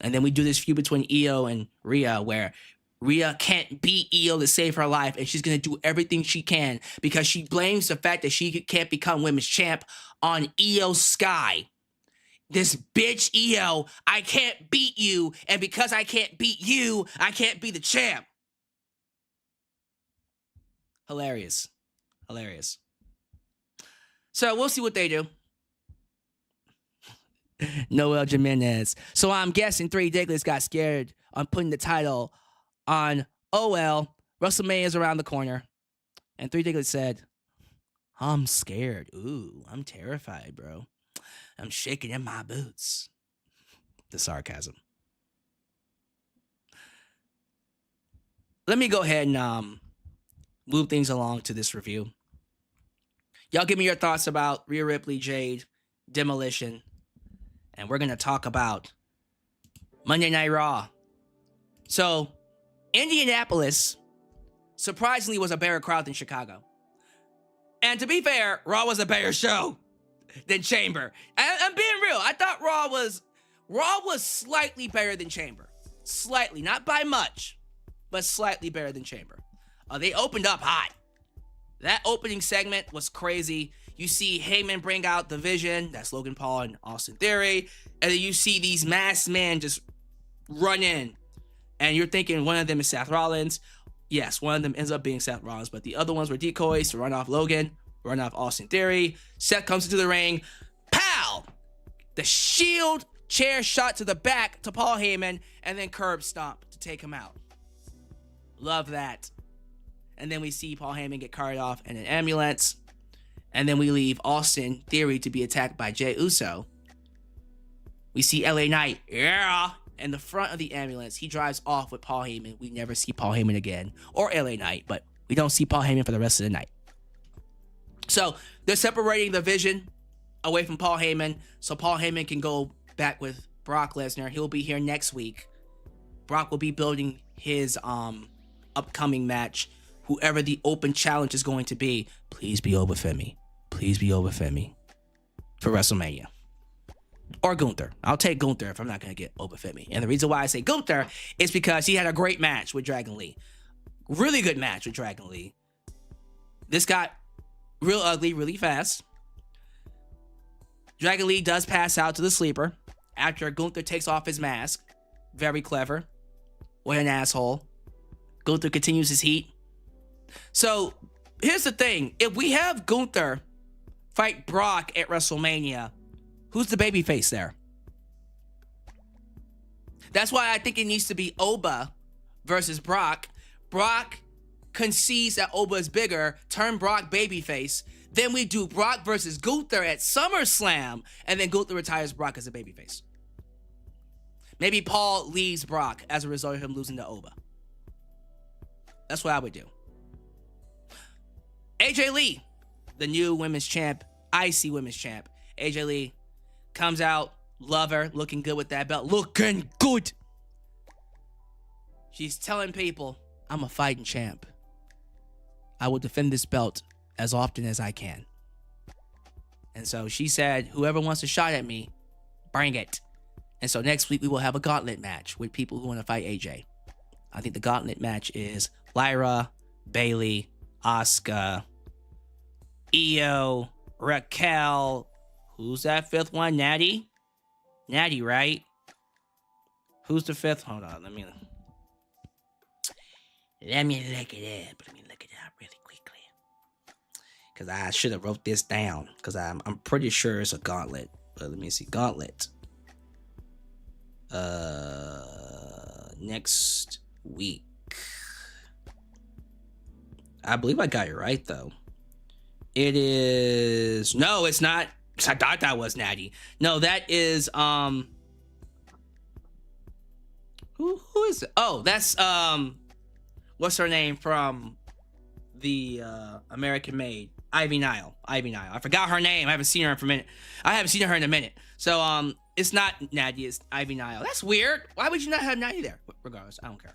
And then we do this feud between Io and Rhea, where Rhea can't beat Io to save her life, and she's going to do everything she can because she blames the fact that she can't become women's champ on Io Sky. This bitch Io, I can't beat you, and because I can't beat you, I can't be the champ. Hilarious. Hilarious. So we'll see what they do. Noel Jimenez. So I'm guessing Three Diglets got scared on putting the title on, oh well, WrestleMania is around the corner. And Three Diglets said, I'm scared. Ooh, I'm terrified, bro. I'm shaking in my boots. The sarcasm. Let me go ahead and move things along to this review. Y'all give me your thoughts about Rhea Ripley, Jade, Demolition. And we're going to talk about Monday Night Raw. So, Indianapolis, surprisingly, was a better crowd than Chicago. And to be fair, Raw was a better show than Chamber. I'm being real. I thought Raw was slightly better than Chamber. Slightly. Not by much, but slightly better than Chamber. They opened up hot. That opening segment was crazy. You see Heyman bring out the Vision. That's Logan Paul and Austin Theory. And then you see these masked men just run in. And you're thinking one of them is Seth Rollins. Yes, one of them ends up being Seth Rollins. But the other ones were decoys to run off Logan, run off Austin Theory. Seth comes into the ring. Pow! The shield chair shot to the back to Paul Heyman. And then curb stomp to take him out. Love that. And then we see Paul Heyman get carried off in an ambulance. And then we leave Austin Theory to be attacked by Jey Uso. We see LA Knight, yeah, in the front of the ambulance. He drives off with Paul Heyman. We never see Paul Heyman again. Or LA Knight, but we don't see Paul Heyman for the rest of the night. So they're separating the Vision away from Paul Heyman. So Paul Heyman can go back with Brock Lesnar. He'll be here next week. Brock will be building his upcoming match. Whoever the open challenge is going to be, please be over Femi. Please be over Femi for WrestleMania. Or Gunther. I'll take Gunther if I'm not going to get over Femi. And the reason why I say Gunther is because he had a great match with Dragon Lee. Really good match with Dragon Lee. This got real ugly, really fast. Dragon Lee does pass out to the sleeper after Gunther takes off his mask. Very clever. What an asshole. Gunther continues his heat. So, here's the thing. If we have Gunther fight Brock at WrestleMania, who's the babyface there? That's why I think it needs to be Oba versus Brock. Brock concedes that Oba is bigger, turn Brock babyface. Then we do Brock versus Gunther at SummerSlam, and then Gunther retires Brock as a babyface. Maybe Paul leaves Brock as a result of him losing to Oba. That's what I would do. AJ Lee, the new women's champ, IC women's champ. AJ Lee comes out, love her, looking good with that belt. Looking good. She's telling people, I'm a fighting champ. I will defend this belt as often as I can. And so she said, whoever wants a shot at me, bring it. And so next week we will have a gauntlet match with people who want to fight AJ. I think the gauntlet match is Lyra, Bayley, Asuka, Io, Raquel. Who's that fifth one? Natty? Natty, right? Who's the fifth? Hold on, let me look it up. Let me look it up really quickly. Because I should have wrote this down. Because I'm pretty sure it's a gauntlet. But let me see. Gauntlet. Next week. I believe I got it right, though. It is... No, it's not. I thought that was Natty. No, that is... Who is it? Oh, that's... What's her name from the American Maid? Ivy Nile. I forgot her name. I haven't seen her for a minute. I haven't seen her in a minte. So, it's not Natty, it's Ivy Nile. That's weird. Why would you not have Natty there? Regardless, I don't care.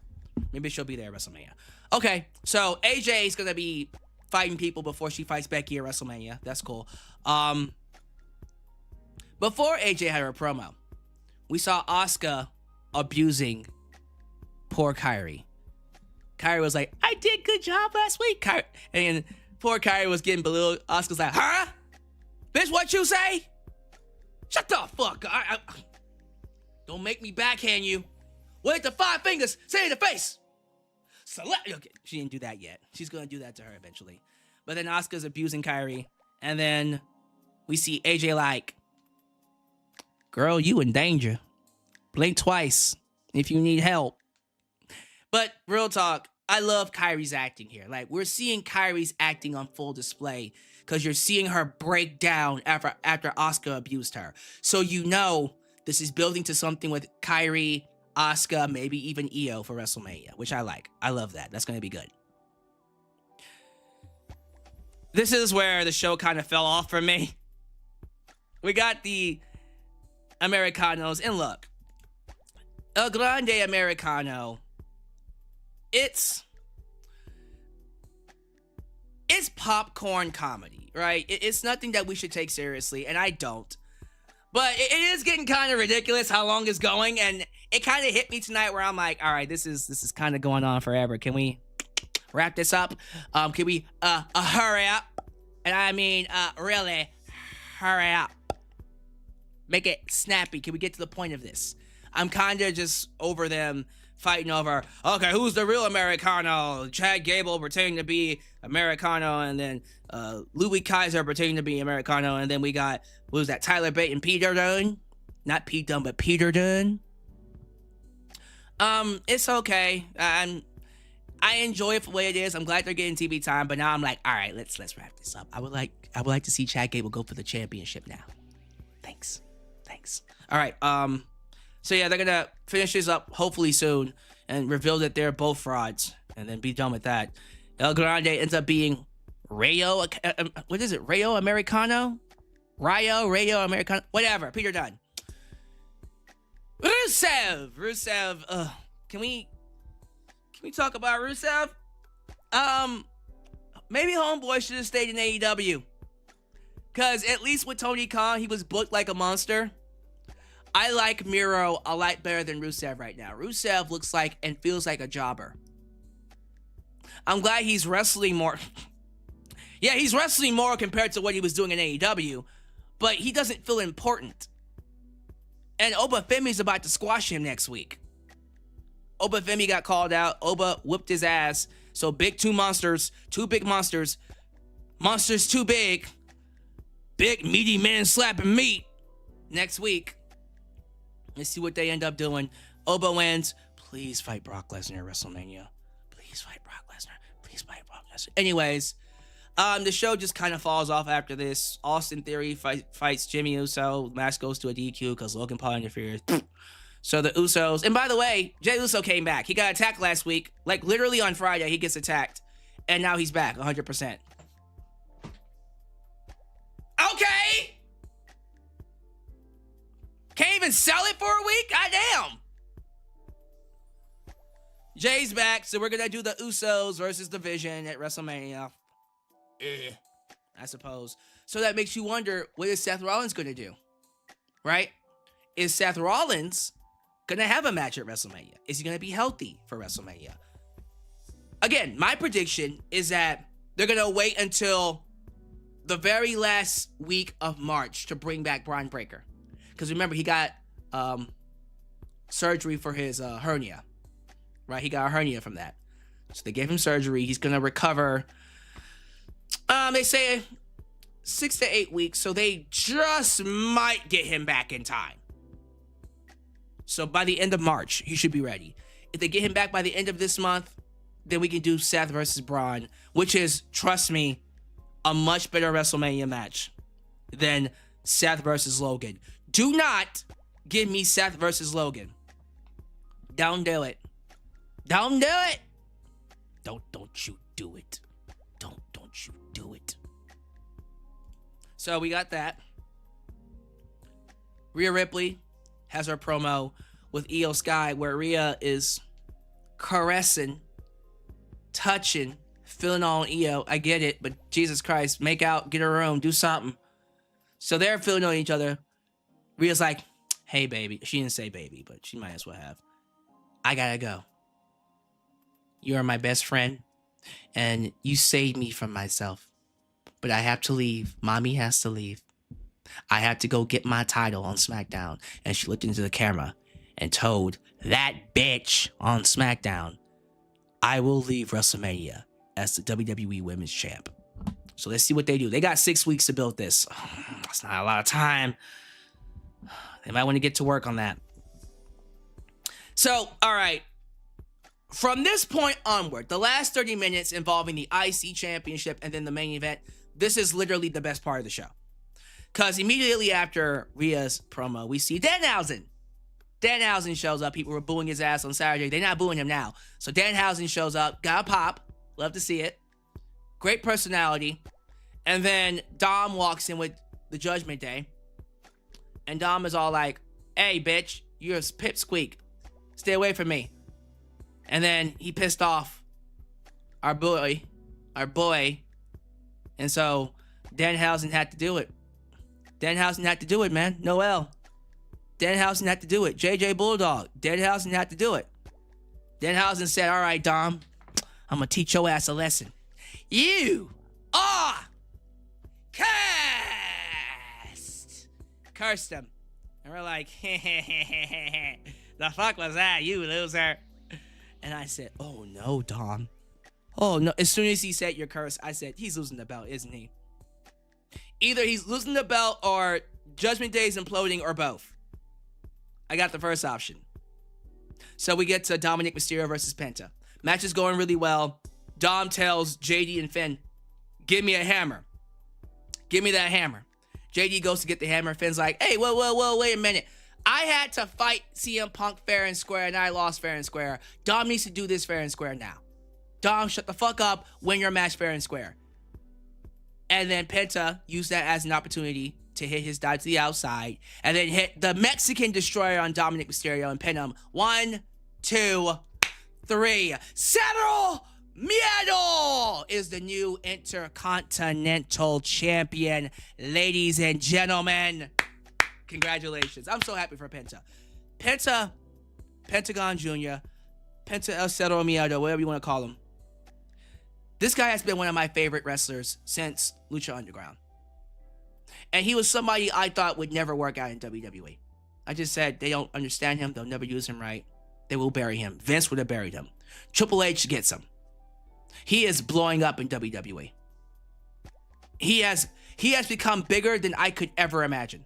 Maybe she'll be there at WrestleMania. Okay, so AJ is going to be fighting people before she fights Becky at WrestleMania. That's cool. Before AJ had her promo, we saw Asuka abusing poor Kyrie. Kyrie was like, I did good job last week. And poor Kyrie was getting belittled. Asuka's like, huh? Bitch, what you say? Shut the fuck up. Don't make me backhand you. Wait the 5 fingers. Say it in the face. Okay, she didn't do that yet. She's going to do that to her eventually. But then Asuka's abusing Kyrie. And then we see AJ like, girl, you in danger. Blink twice if you need help. But real talk, I love Kyrie's acting here. Like, we're seeing Kyrie's acting on full display because you're seeing her break down after Asuka abused her. So you know this is building to something with Kyrie, Asuka, maybe even Io for WrestleMania, which I like. I love that. That's going to be good. This is where the show kind of fell off for me. We got the Americanos, and look, El Grande Americano, it's popcorn comedy, right? It's nothing that we should take seriously, and I don't. But it is getting kind of ridiculous how long it's going, and it kind of hit me tonight where I'm like, all right, this is kind of going on forever. Can we wrap this up? Can we hurry up? And I mean, really, hurry up. Make it snappy. Can we get to the point of this? I'm kind of just over them fighting over, okay, who's the real Americano? Chad Gable pretending to be Americano, and then Louis Kaiser pretending to be Americano, and then we got, what was that, Tyler Bate and Peter Dunne? Not Pete Dunne, but Peter Dunne. It's okay. I enjoy it for the way it is. I'm glad they're getting TV time, but now I'm like, all right, let's wrap this up. I would like to see Chad Gable go for the championship now. Thanks. All right, so yeah, they're gonna finish this up hopefully soon and reveal that they're both frauds and then be done with that. El Grande ends up being Rayo, what is it? Rayo Americano? Rayo Americano? Whatever, Peter Dunne. Rusev, can we talk about Rusev? Maybe Homeboy should have stayed in AEW. Cause at least with Tony Khan, he was booked like a monster. I like Miro a lot better than Rusev right now. Rusev looks like and feels like a jobber. I'm glad he's wrestling more. Yeah, he's wrestling more compared to what he was doing in AEW, but he doesn't feel important. And Oba Femi's about to squash him next week. Oba Femi got called out. Oba whooped his ass. So two big monsters. Monsters too big. Big meaty men slapping meat next week. Let's see what they end up doing. Oba wins. Please fight Brock Lesnar at WrestleMania. Please fight Brock Lesnar. Please fight Brock Lesnar. Anyways, the show just kind of falls off after this. Austin Theory fights Jimmy Uso. Match goes to a DQ because Logan Paul interferes. So the Usos, and by the way, Jey Uso came back. He got attacked last week. Like literally on Friday, he gets attacked. And now he's back 100%. Okay. Can't even sell it for a week? Goddamn. Jay's back, so we're going to do the Usos versus the Vision at WrestleMania. I suppose. So that makes you wonder, what is Seth Rollins going to do? Right? Is Seth Rollins going to have a match at WrestleMania? Is he going to be healthy for WrestleMania? Again, my prediction is that they're going to wait until the very last week of March to bring back Braun Breaker. Because remember, he got surgery for his hernia. Right? He got a hernia from that. So they gave him surgery. He's going to recover. They say 6 to 8 weeks. So they just might get him back in time. So by the end of March, he should be ready. If they get him back by the end of this month, then we can do Seth versus Braun, which is, trust me, a much better WrestleMania match than Seth versus Logan. Do not give me Seth versus Logan. Don't do it. Don't do it. Don't you do it. Don't you do it. So we got that. Rhea Ripley has her promo with Io Sky where Rhea is caressing, touching, feeling on Io. I get it, but Jesus Christ, make out, get her own, do something. So they're feeling on each other. Rhea's like, hey, baby. She didn't say baby, but she might as well have. I gotta go. You are my best friend, and you saved me from myself. But I have to leave. Mommy has to leave. I have to go get my title on SmackDown. And she looked into the camera and told that bitch on SmackDown, I will leave WrestleMania as the WWE Women's Champ. So let's see what they do. They got 6 weeks to build this. That's not a lot of time. They might want to get to work on that. So, all right. From this point onward, the last 30 minutes involving the IC Championship and then the main event, this is literally the best part of the show. Because immediately after Rhea's promo, we see Danhausen. Danhausen shows up. People were booing his ass on Saturday. They're not booing him now. So Danhausen shows up. Got a pop. Love to see it. Great personality. And then Dom walks in with the Judgment Day. And Dom is all like, hey, bitch, you're a pipsqueak. Stay away from me. And then he pissed off our boy. And so Danhausen had to do it. Danhausen had to do it, man. Noel. Danhausen had to do it. JJ Bulldog. Danhausen had to do it. Danhausen said, all right, Dom, I'm going to teach your ass a lesson. You are cursed. Cursed him. And we're like, the fuck was that, you loser? And I said, oh no, Dom. Oh no. As soon as he said you're cursed, I said, he's losing the belt, isn't he? Either he's losing the belt or Judgment Day is imploding or both. I got the first option. So we get to Dominic Mysterio versus Penta. Match is going really well. Dom tells JD and Finn, give me a hammer. Give me that hammer. JD goes to get the hammer. Finn's like, hey, whoa, wait a minute. I had to fight CM Punk fair and square, and I lost fair and square. Dom needs to do this fair and square now. Dom, shut the fuck up. Win your match fair and square. And then Penta used that as an opportunity to hit his dive to the outside, and then hit the Mexican Destroyer on Dominic Mysterio and pin him. 1, 2, 3. Cero Miedo is the new Intercontinental Champion. Ladies and gentlemen, congratulations. I'm so happy for Penta. Pentagon Jr., Penta El Cero Miedo, whatever you want to call him. This guy has been one of my favorite wrestlers since Lucha Underground. And he was somebody I thought would never work out in WWE. I just said they don't understand him. They'll never use him right. They will bury him. Vince would have buried him. Triple H gets him. He is blowing up in WWE. He has become bigger than I could ever imagine.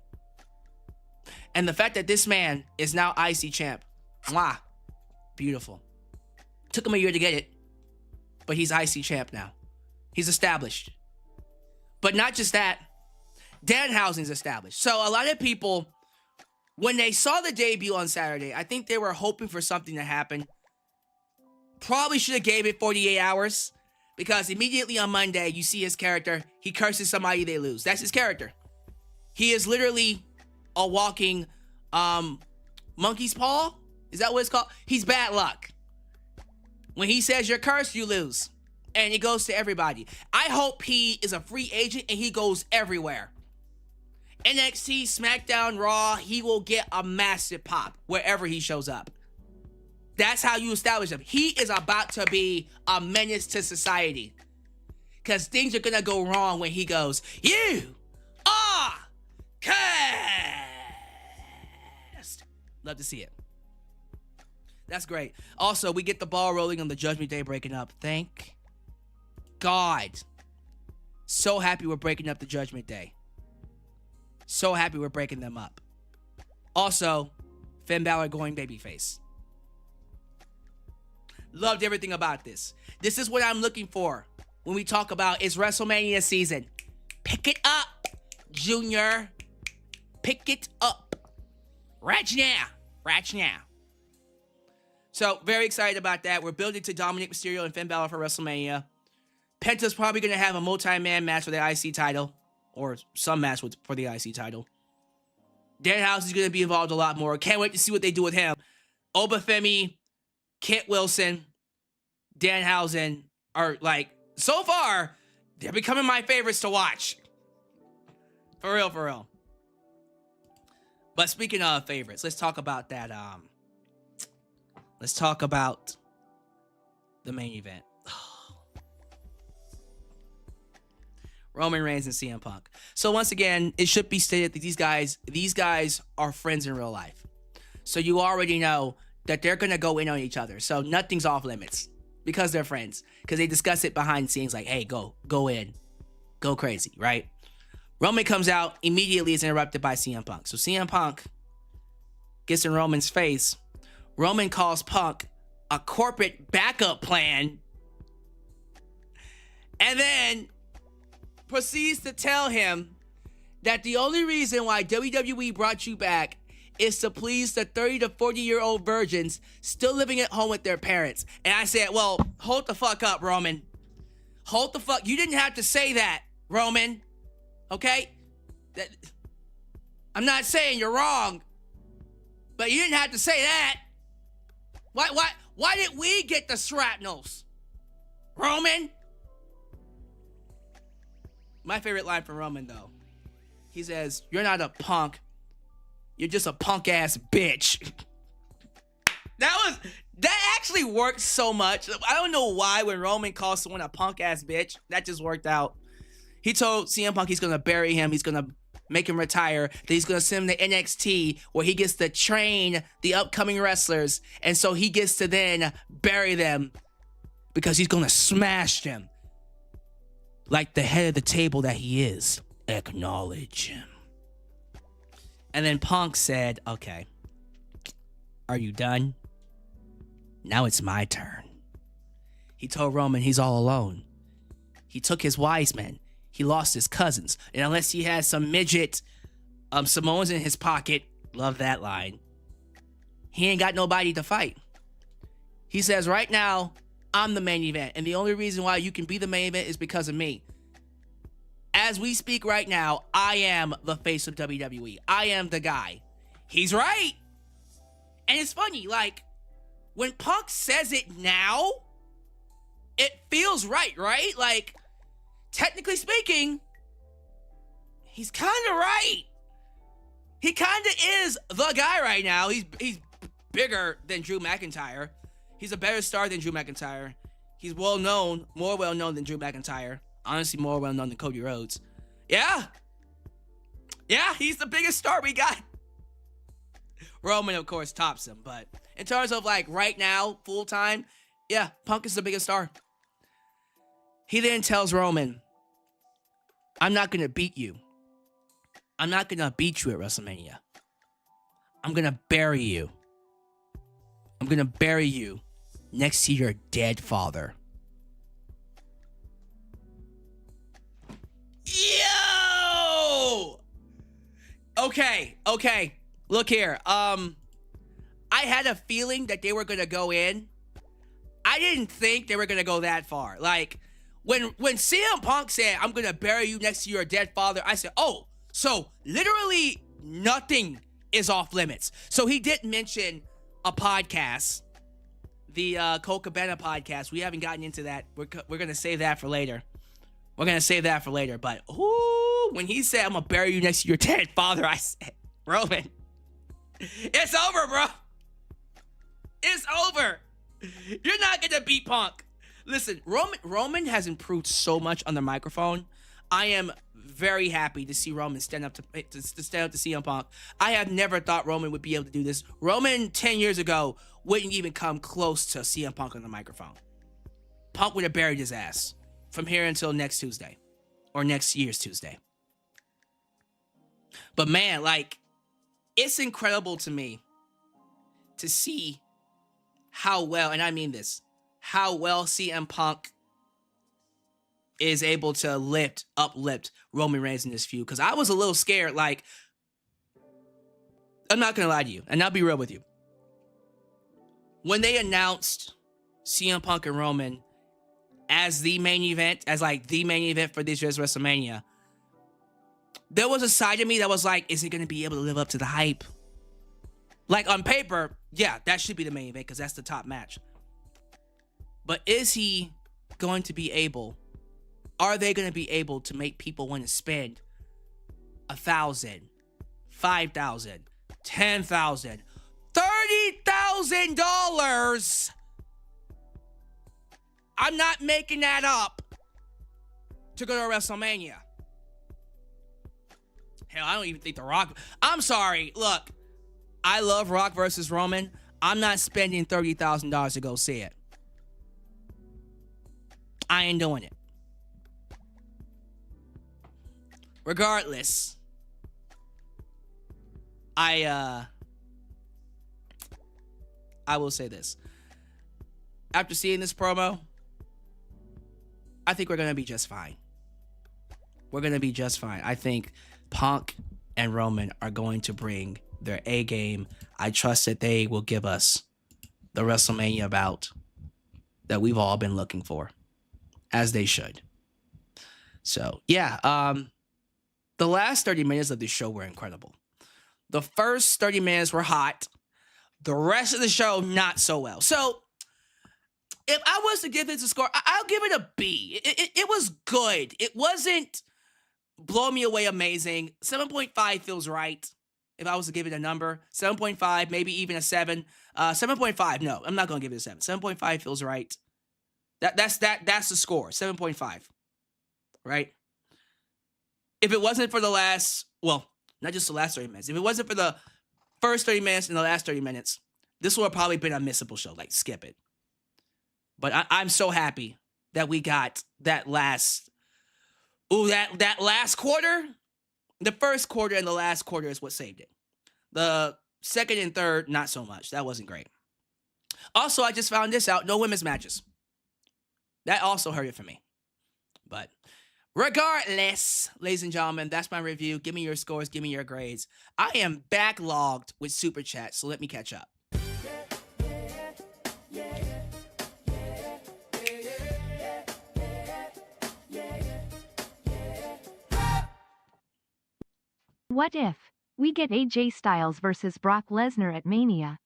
And the fact that this man is now IC champ, mwah, beautiful. Took him a year to get it, but he's IC champ now. He's established. But not just that, Danhausen's established. So a lot of people, when they saw the debut on Saturday, I think they were hoping for something to happen. Probably should have gave it 48 hours, because immediately on Monday, you see his character. He curses somebody, they lose. That's his character. He is literally a walking monkey's paw. Is that what it's called? He's bad luck. When he says you're cursed, you lose. And it goes to everybody. I hope he is a free agent and he goes everywhere. NXT, SmackDown, Raw, he will get a massive pop wherever he shows up. That's how you establish him. He is about to be a menace to society. Because things are going to go wrong when he goes, "You are cast." Love to see it. That's great. Also, we get the ball rolling on the Judgment Day breaking up. Thank God. So happy we're breaking up the Judgment Day. So happy we're breaking them up. Also, Finn Bálor going babyface. Loved everything about this. This is what I'm looking for when we talk about it's WrestleMania season. Pick it up, Junior. Pick it up. Right now. Right now. So, very excited about that. We're building to Dominic Mysterio and Finn Bálor for WrestleMania. Penta's probably going to have a multi-man match for the IC title. Or some match for the IC title. Danhausen is going to be involved a lot more. Can't wait to see what they do with him. Obafemi, Kent Wilson, Danhausen are like, so far, they're becoming my favorites to watch. For real, for real. But speaking of favorites, let's talk about that. Let's talk about the main event. Roman Reigns and CM Punk. So once again, it should be stated that these guys are friends in real life. So you already know that they're going to go in on each other. So nothing's off limits because they're friends. Because they discuss it behind the scenes like, hey, go in. Go crazy, right? Roman comes out, immediately is interrupted by CM Punk. So CM Punk gets in Roman's face. Roman calls Punk a corporate backup plan. And then proceeds to tell him that the only reason why WWE brought you back is to please the 30 to 40-year-old virgins still living at home with their parents. And I said, well, hold the fuck up, Roman. Hold the fuck. You didn't have to say that, Roman. Okay? I'm not saying you're wrong, but you didn't have to say that. Why did we get the shrapnels? Roman? My favorite line from Roman, though. He says, you're not a punk. You're just a punk-ass bitch. That actually worked so much. I don't know why when Roman calls someone a punk-ass bitch. That just worked out. He told CM Punk he's going to bury him. He's going to make him retire. That he's going to send him to NXT where he gets to train the upcoming wrestlers. And so he gets to then bury them because he's going to smash them. Like the head of the table that he is. Acknowledge him. And then Punk said, okay, are you done? Now it's my turn. He told Roman he's all alone. He took his wise men. He lost his cousins. And unless he has some midget Samoans in his pocket, love that line, he ain't got nobody to fight. He says, right now, I'm the main event. And the only reason why you can be the main event is because of me. As we speak right now, I am the face of WWE. I am the guy. He's right. And it's funny, like, when Punk says it now, it feels right? Like, technically speaking, he's kind of right. He kind of is the guy right now. He's bigger than Drew McIntyre. He's a better star than Drew McIntyre. He's well known, more well known than Drew McIntyre. Honestly, more well known than Cody Rhodes. Yeah. Yeah, he's the biggest star we got. Roman, of course, tops him. But in terms of like right now, full time, yeah, Punk is the biggest star. He then tells Roman, I'm not going to beat you. I'm not going to beat you at WrestleMania. I'm going to bury you. I'm going to bury you next to your dead father. Yo! Okay. Look here. I had a feeling that they were going to go in. I didn't think they were going to go that far. Like, when CM Punk said, I'm going to bury you next to your dead father, I said, oh, so literally nothing is off limits. So he did mention a podcast, the Cole Cabana podcast. We haven't gotten into that. We're going to save that for later. But when he said, I'm going to bury you next to your dead father, I said, Roman, it's over, bro. It's over. You're not going to beat Punk. Listen, Roman has improved so much on the microphone. I am very happy to see Roman stand up to CM Punk. I have never thought Roman would be able to do this. Roman 10 years ago wouldn't even come close to CM Punk on the microphone. Punk would have buried his ass from here until next Tuesday or next year's Tuesday. But man, like, it's incredible to me to see how well, and I mean this, how well CM Punk is able to uplift Roman Reigns in this feud. Because I was a little scared. Like, I'm not going to lie to you, and I'll be real with you. When they announced CM Punk and Roman as the main event, for this year's WrestleMania, there was a side of me that was like, is he going to be able to live up to the hype? Like, on paper, yeah, that should be the main event because that's the top match. But is he going to be able, are they going to be able to make people want to spend $1,000, $5,000, $10,000, $30,000? I'm not making that up to go to WrestleMania. Hell, I don't even think The Rock, I'm sorry, look, I love Rock versus Roman. I'm not spending $30,000 to go see it. I ain't doing it. Regardless, I will say this. After seeing this promo, I think we're going to be just fine. I think Punk and Roman are going to bring their A game. I trust that they will give us the WrestleMania bout that we've all been looking for, as they should. So, yeah, the last 30 minutes of the show were incredible. The first 30 minutes were hot. The rest of the show, not so well. So, if I was to give this a score, I'll give it a B. It was good. It wasn't blow me away amazing. 7.5 feels right. If I was to give it a number, 7.5, maybe even a 7. 7.5, no, I'm not going to give it a 7. 7.5 feels right. That's the score, 7.5, right? If it wasn't for the last, well, not just the last 30 minutes. If it wasn't for the first 30 minutes and the last 30 minutes, this would have probably been a missable show. Like, skip it. But I'm so happy that we got that last, that last quarter. The first quarter and the last quarter is what saved it. The second and third, not so much. That wasn't great. Also, I just found this out. No women's matches. That also hurt it for me. But regardless, ladies and gentlemen, that's my review. Give me your scores. Give me your grades. I am backlogged with Super Chat, so let me catch up. What if we get AJ Styles versus Brock Lesnar at Mania?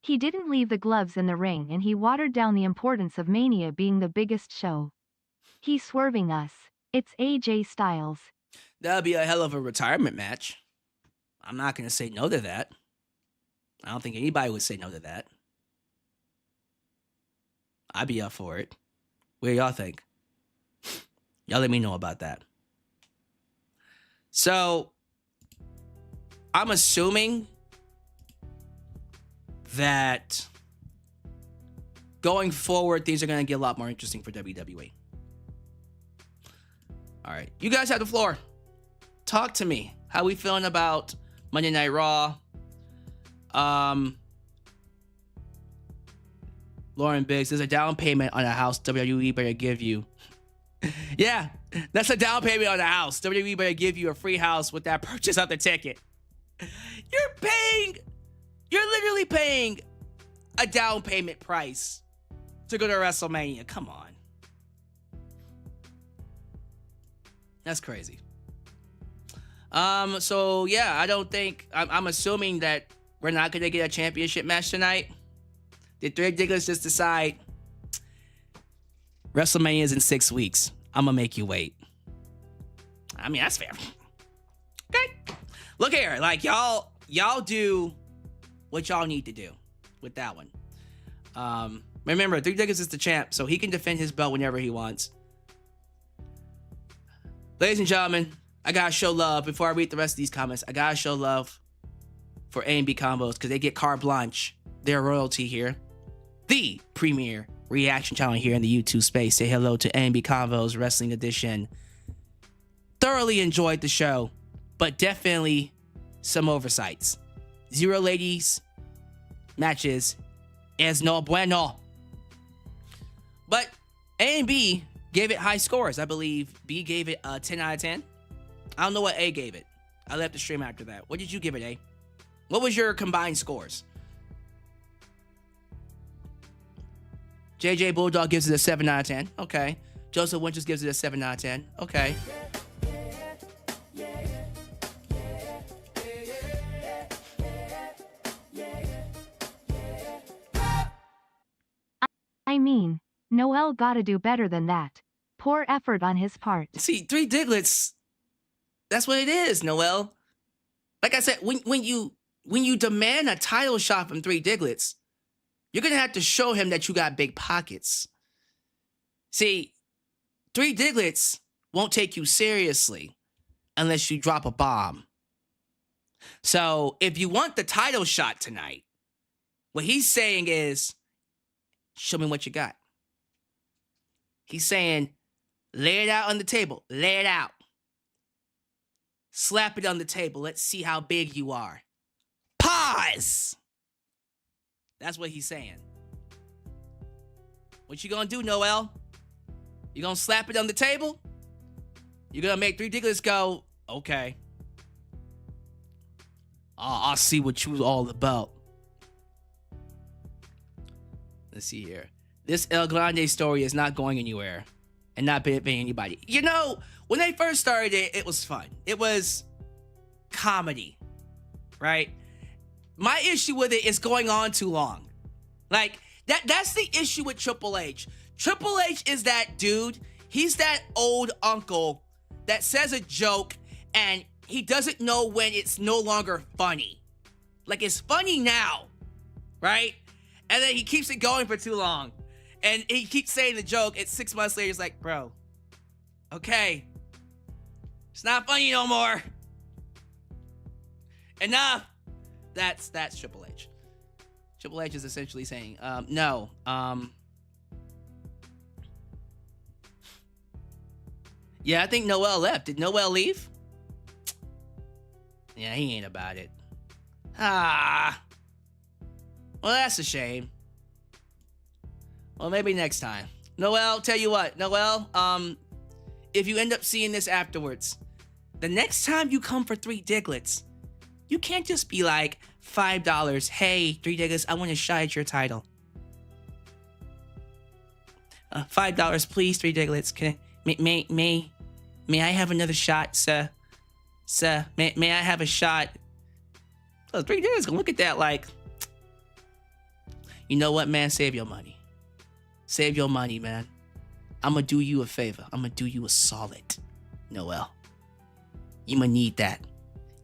He didn't leave the gloves in the ring and he watered down the importance of Mania being the biggest show. He's swerving us. It's AJ Styles. That'll be a hell of a retirement match. I'm not going to say no to that. I don't think anybody would say no to that. I'd be up for it. What do y'all think? Y'all let me know about that. So, I'm assuming that going forward, things are going to get a lot more interesting for WWE. All right. You guys have the floor. Talk to me. How we feeling about Monday Night Raw? Lauren Biggs, there's a down payment on a house WWE better give you. Yeah, that's a down payment on a house. WWE better give you a free house with that purchase of the ticket. You're literally paying a down payment price to go to WrestleMania. Come on. That's crazy. So yeah, I don't think, I'm assuming that we're not going to get a championship match tonight. Did Three Diggers just decide WrestleMania is in 6 weeks? I'm going to make you wait. I mean, that's fair. Okay. Look here. Like, y'all do what y'all need to do with that one. Remember, Three Diggers is the champ, so he can defend his belt whenever he wants. Ladies and gentlemen, I got to show love. Before I read the rest of these comments, I got to show love for A&B Combos because they get carte blanche. They're royalty here. The premier reaction channel here in the YouTube space. Say hello to A&B Combos Wrestling Edition. Thoroughly enjoyed the show, but definitely some oversights. 0 ladies matches es no bueno. But A&B gave it high scores. I believe B gave it a 10 out of 10. I don't know what A gave it. I left the stream after that. What did you give it, A? What was your combined scores? JJ Bulldog gives it a 7 out of 10. Okay. Joseph Winters gives it a 7 out of 10. Okay. I mean, Noel gotta do better than that. Poor effort on his part. See, Three Diglets, that's what it is, Noel. Like I said, when you demand a title shot from Three Diglets, you're going to have to show him that you got big pockets. See, Three Diglets won't take you seriously unless you drop a bomb. So if you want the title shot tonight, what he's saying is, show me what you got. He's saying, lay it out on the table. Lay it out. Slap it on the table. Let's see how big you are. Pause! That's what he's saying. What you gonna do, Noel? You gonna slap it on the table? You gonna make Three Diglets go, okay. I'll see what you all about. Let's see here. This El Grande story is not going anywhere and not benefiting anybody. You know, when they first started it, it was fun. It was comedy, right? My issue with it is going on too long. Like, that's the issue with Triple H. Triple H is that dude. He's that old uncle that says a joke and he doesn't know when it's no longer funny. Like, it's funny now, right? And then he keeps it going for too long. And he keeps saying the joke. It's 6 months later. He's like, bro, okay. It's not funny no more. Enough. That's Triple H. Triple H is essentially saying, no. Yeah, I think Noel left. Did Noel leave? Yeah, he ain't about it. Well, that's a shame. Well, maybe next time. Noel, tell you what. Noel, if you end up seeing this afterwards, the next time you come for Three Diglets, you can't just be like, $5. Hey, Three Diglets, I want a shot at your title. $5, please, Three Diglets. May I have another shot, sir? Sir, may I have a shot? So Three Diglets gonna look at that like, you know what, man? Save your money. Save your money, man. I'm gonna do you a favor. I'm gonna do you a solid, Noel. You gonna need that.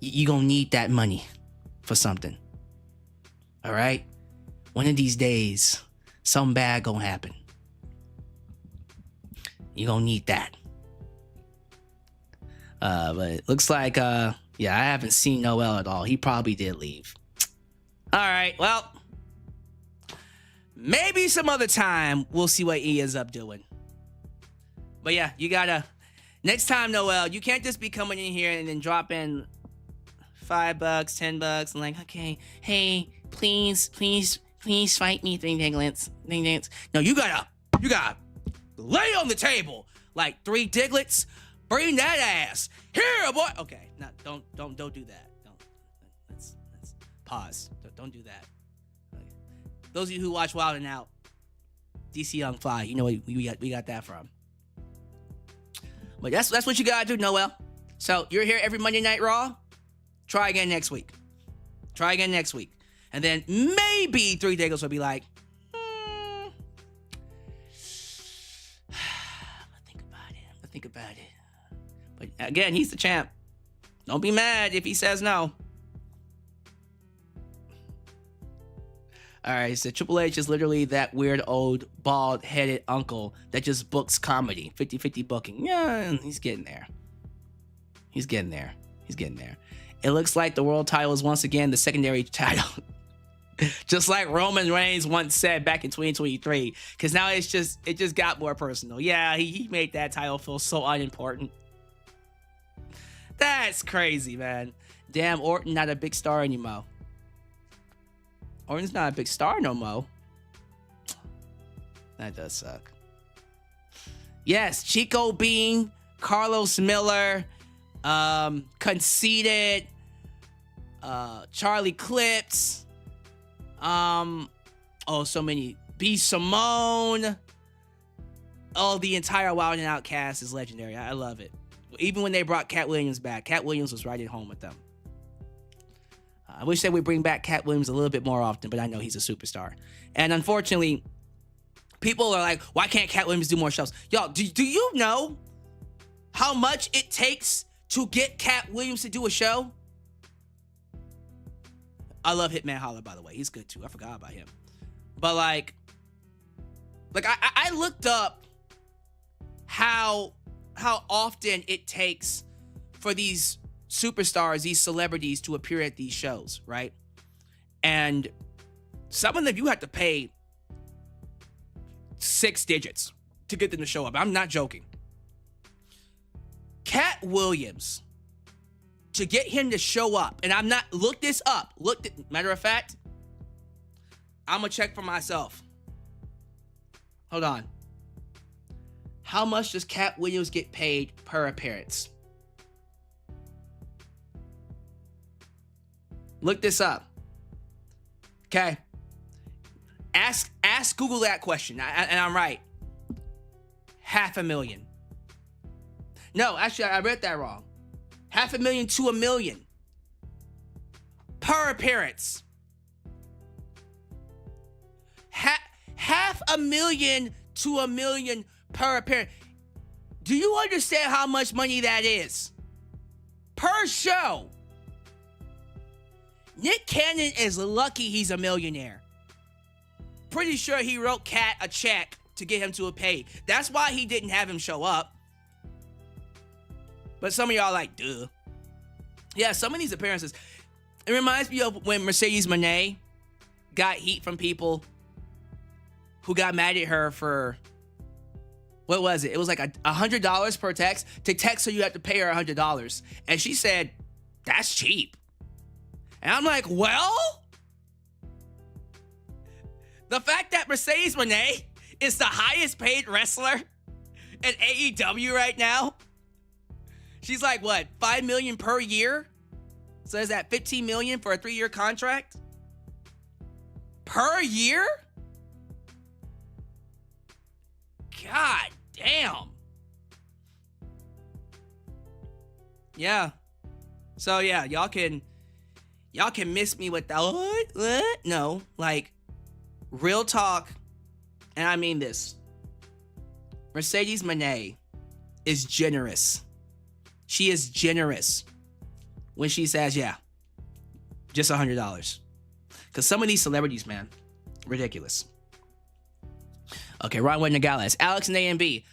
You gonna need that money for something. All right? One of these days, something bad gonna happen. You gonna need that. But it looks like, I haven't seen Noel at all. He probably did leave. All right, well, maybe some other time we'll see what he ends up doing. But yeah, you gotta, next time, Noel, you can't just be coming in here and then dropping $5, $10, and like, okay, hey, please fight me, Ding Diglets. No, you gotta lay on the table like 3 Diglets. Bring that ass here, boy. Okay, no, don't do that. Let's pause. Don't do that. Okay. Those of you who watch Wild 'N Out, DC Young Fly, you know what we got that from. But that's what you gotta do, Noel. So you're here every Monday Night Raw. Try again next week. And then maybe 3 Diggles will be like, I'll think about it. But again, he's the champ. Don't be mad if he says no. All right, so Triple H is literally that weird old bald-headed uncle that just books comedy. 50-50 booking. Yeah, he's getting there. It looks like the world title is once again the secondary title. Just like Roman Reigns once said back in 2023. Because now it just got more personal. Yeah, he made that title feel so unimportant. That's crazy, man. Damn, Orton not a big star anymore. Orton's not a big star no more. That does suck. Yes, Chico Bean, Carlos Miller, Conceited, Charlie Clips, so many. B. Simone. The entire Wild 'N Out cast is legendary. I love it. Even when they brought Cat Williams back, Cat Williams was right at home with them. I wish they would bring back Cat Williams a little bit more often, but I know he's a superstar. And unfortunately, people are like, why can't Cat Williams do more shows? Y'all, do you know how much it takes to get Cat Williams to do a show? I love Hitman Holler, by the way. He's good too. I forgot about him. But like I looked up how often it takes for these superstars, these celebrities to appear at these shows, right? And some of them you have to pay 6 digits to get them to show up. I'm not joking. Cat Williams, to get him to show up, and I'm not, look this up. Matter of fact, I'm gonna check for myself. Hold on. How much does Cat Williams get paid per appearance? Look this up. Okay. Ask Google that question. And I'm right. $500,000. No, actually, I read that wrong. $500,000 to $1 million per appearance. $500,000 to $1 million per appearance. Do you understand how much money that is per show? Nick Cannon is lucky he's a millionaire. Pretty sure he wrote Cat a check to get him to a pay. That's why he didn't have him show up. But some of y'all are like, duh. Yeah, some of these appearances, it reminds me of when Mercedes Moné got heat from people who got mad at her for, what was it? It was like $100 per text. To text her, you have to pay her $100. And she said, that's cheap. And I'm like, well, the fact that Mercedes Moné is the highest paid wrestler in AEW right now, she's like, what, $5 million per year? So is that $15 million for a 3-year contract? Per year? God damn. Yeah. So yeah, y'all can miss me with that. What? No, like, real talk, and I mean this. Mercedes Moné is generous. She is generous when she says, yeah, just $100. Because some of these celebrities, man, ridiculous. Okay, Ron Whitney Gallus. Alyx and A&B.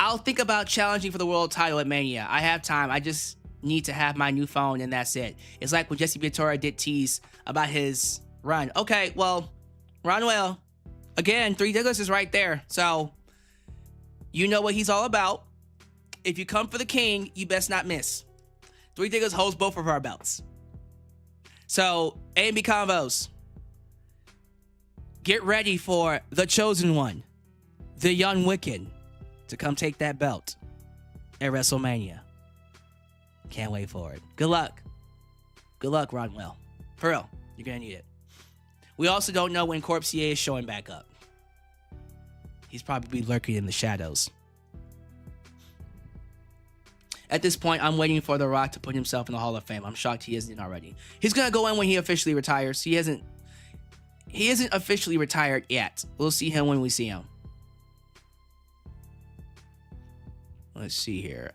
I'll think about challenging for the world title at Mania. I have time. I just need to have my new phone, and that's it. It's like when Jesse Ventura did tease about his run. Okay, well, Ronwell, again, Three Douglas is right there. So, you know what he's all about. If you come for the king, you best not miss. Three Douglas holds both of our belts. So, A&B Convos, get ready for the Chosen One, the Young Wiccan, to come take that belt at WrestleMania. Can't wait for it. Good luck. Good luck, Ronwell. For real, you're going to need it. We also don't know when Corpsier is showing back up. He's probably lurking in the shadows. At this point, I'm waiting for The Rock to put himself in the Hall of Fame. I'm shocked he isn't already. He's going to go in when he officially retires. He isn't officially retired yet. We'll see him when we see him. Let's see here.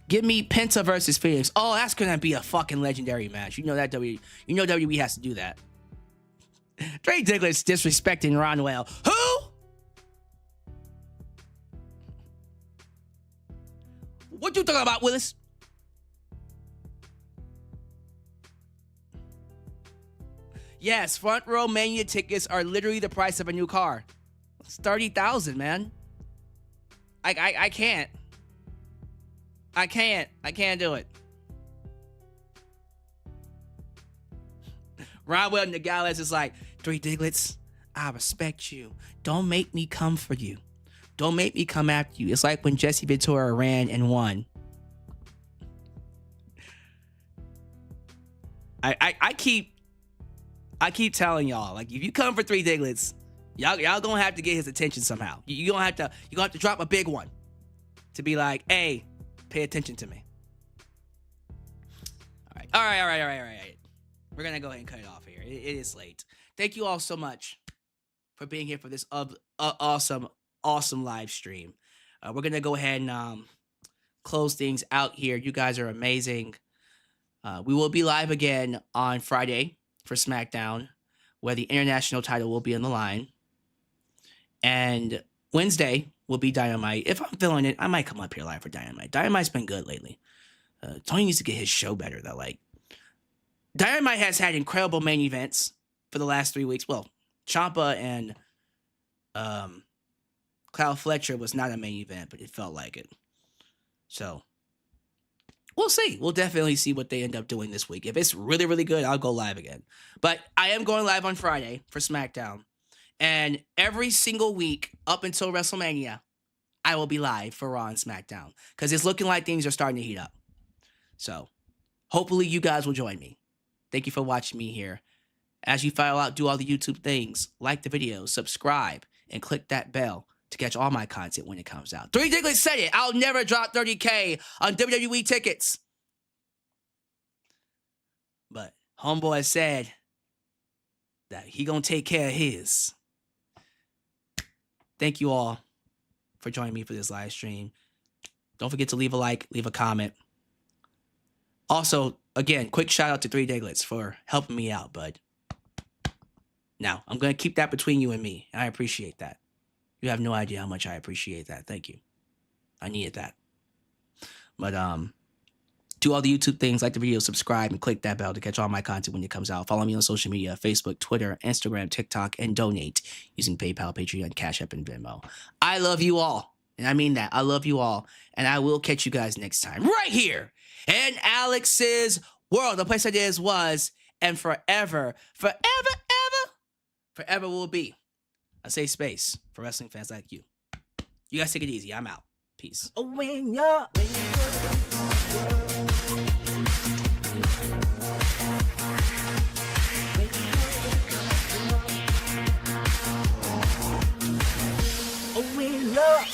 Give me Penta versus Phoenix. Oh, that's gonna be a fucking legendary match. You know that WWE has to do that. Dre Diglett's disrespecting Ronwell. Who? What you talking about, Willis? Yes, front row Mania tickets are literally the price of a new car. It's $30,000, man. I can't. I can't do it. Ronwell Nogales is like, Three Diglets, I respect you. Don't make me come for you. Don't make me come after you. It's like when Jesse Ventura ran and won. I keep telling y'all, like, if you come for Three Diglets, y'all gonna have to get his attention somehow. You gonna have to drop a big one to be like, hey, pay attention to me. All right. We're gonna go ahead and cut it off here. It is late. Thank you all so much for being here for this awesome live stream. We're gonna go ahead and close things out here. You guys are amazing. We will be live again on Friday for SmackDown, where the international title will be on the line. And Wednesday will be Dynamite. If I'm feeling it, I might come up here live for Dynamite. Dynamite's been good lately. Tony needs to get his show better, though. Like, Dynamite has had incredible main events for the last 3 weeks. Well, Ciampa and Kyle Fletcher was not a main event, but it felt like it. So, we'll see. We'll definitely see what they end up doing this week. If it's really, really good, I'll go live again. But I am going live on Friday for SmackDown. And every single week up until WrestleMania, I will be live for Raw and SmackDown. Because it's looking like things are starting to heat up. So, hopefully you guys will join me. Thank you for watching me here. As you file out, do all the YouTube things. Like the video, subscribe, and click that bell to catch all my content when it comes out. Three Diglets said it. I'll never drop $30K on WWE tickets. But homeboy said that he gonna take care of his. Thank you all for joining me for this live stream. Don't forget to leave a like, leave a comment. Also, again, quick shout out to Three Diglets for helping me out, bud. Now, I'm going to keep that between you and me. I appreciate that. You have no idea how much I appreciate that. Thank you. I needed that. But, do all the YouTube things, like the video, subscribe, and click that bell to catch all my content when it comes out. Follow me on social media, Facebook, Twitter, Instagram, TikTok, and donate using PayPal, Patreon, Cash App, and Venmo. I love you all. And I mean that. I love you all. And I will catch you guys next time right here in Alyx's world. The place that is, was, and forever will be a safe space for wrestling fans like you. You guys take it easy. I'm out. Peace. When you're when you're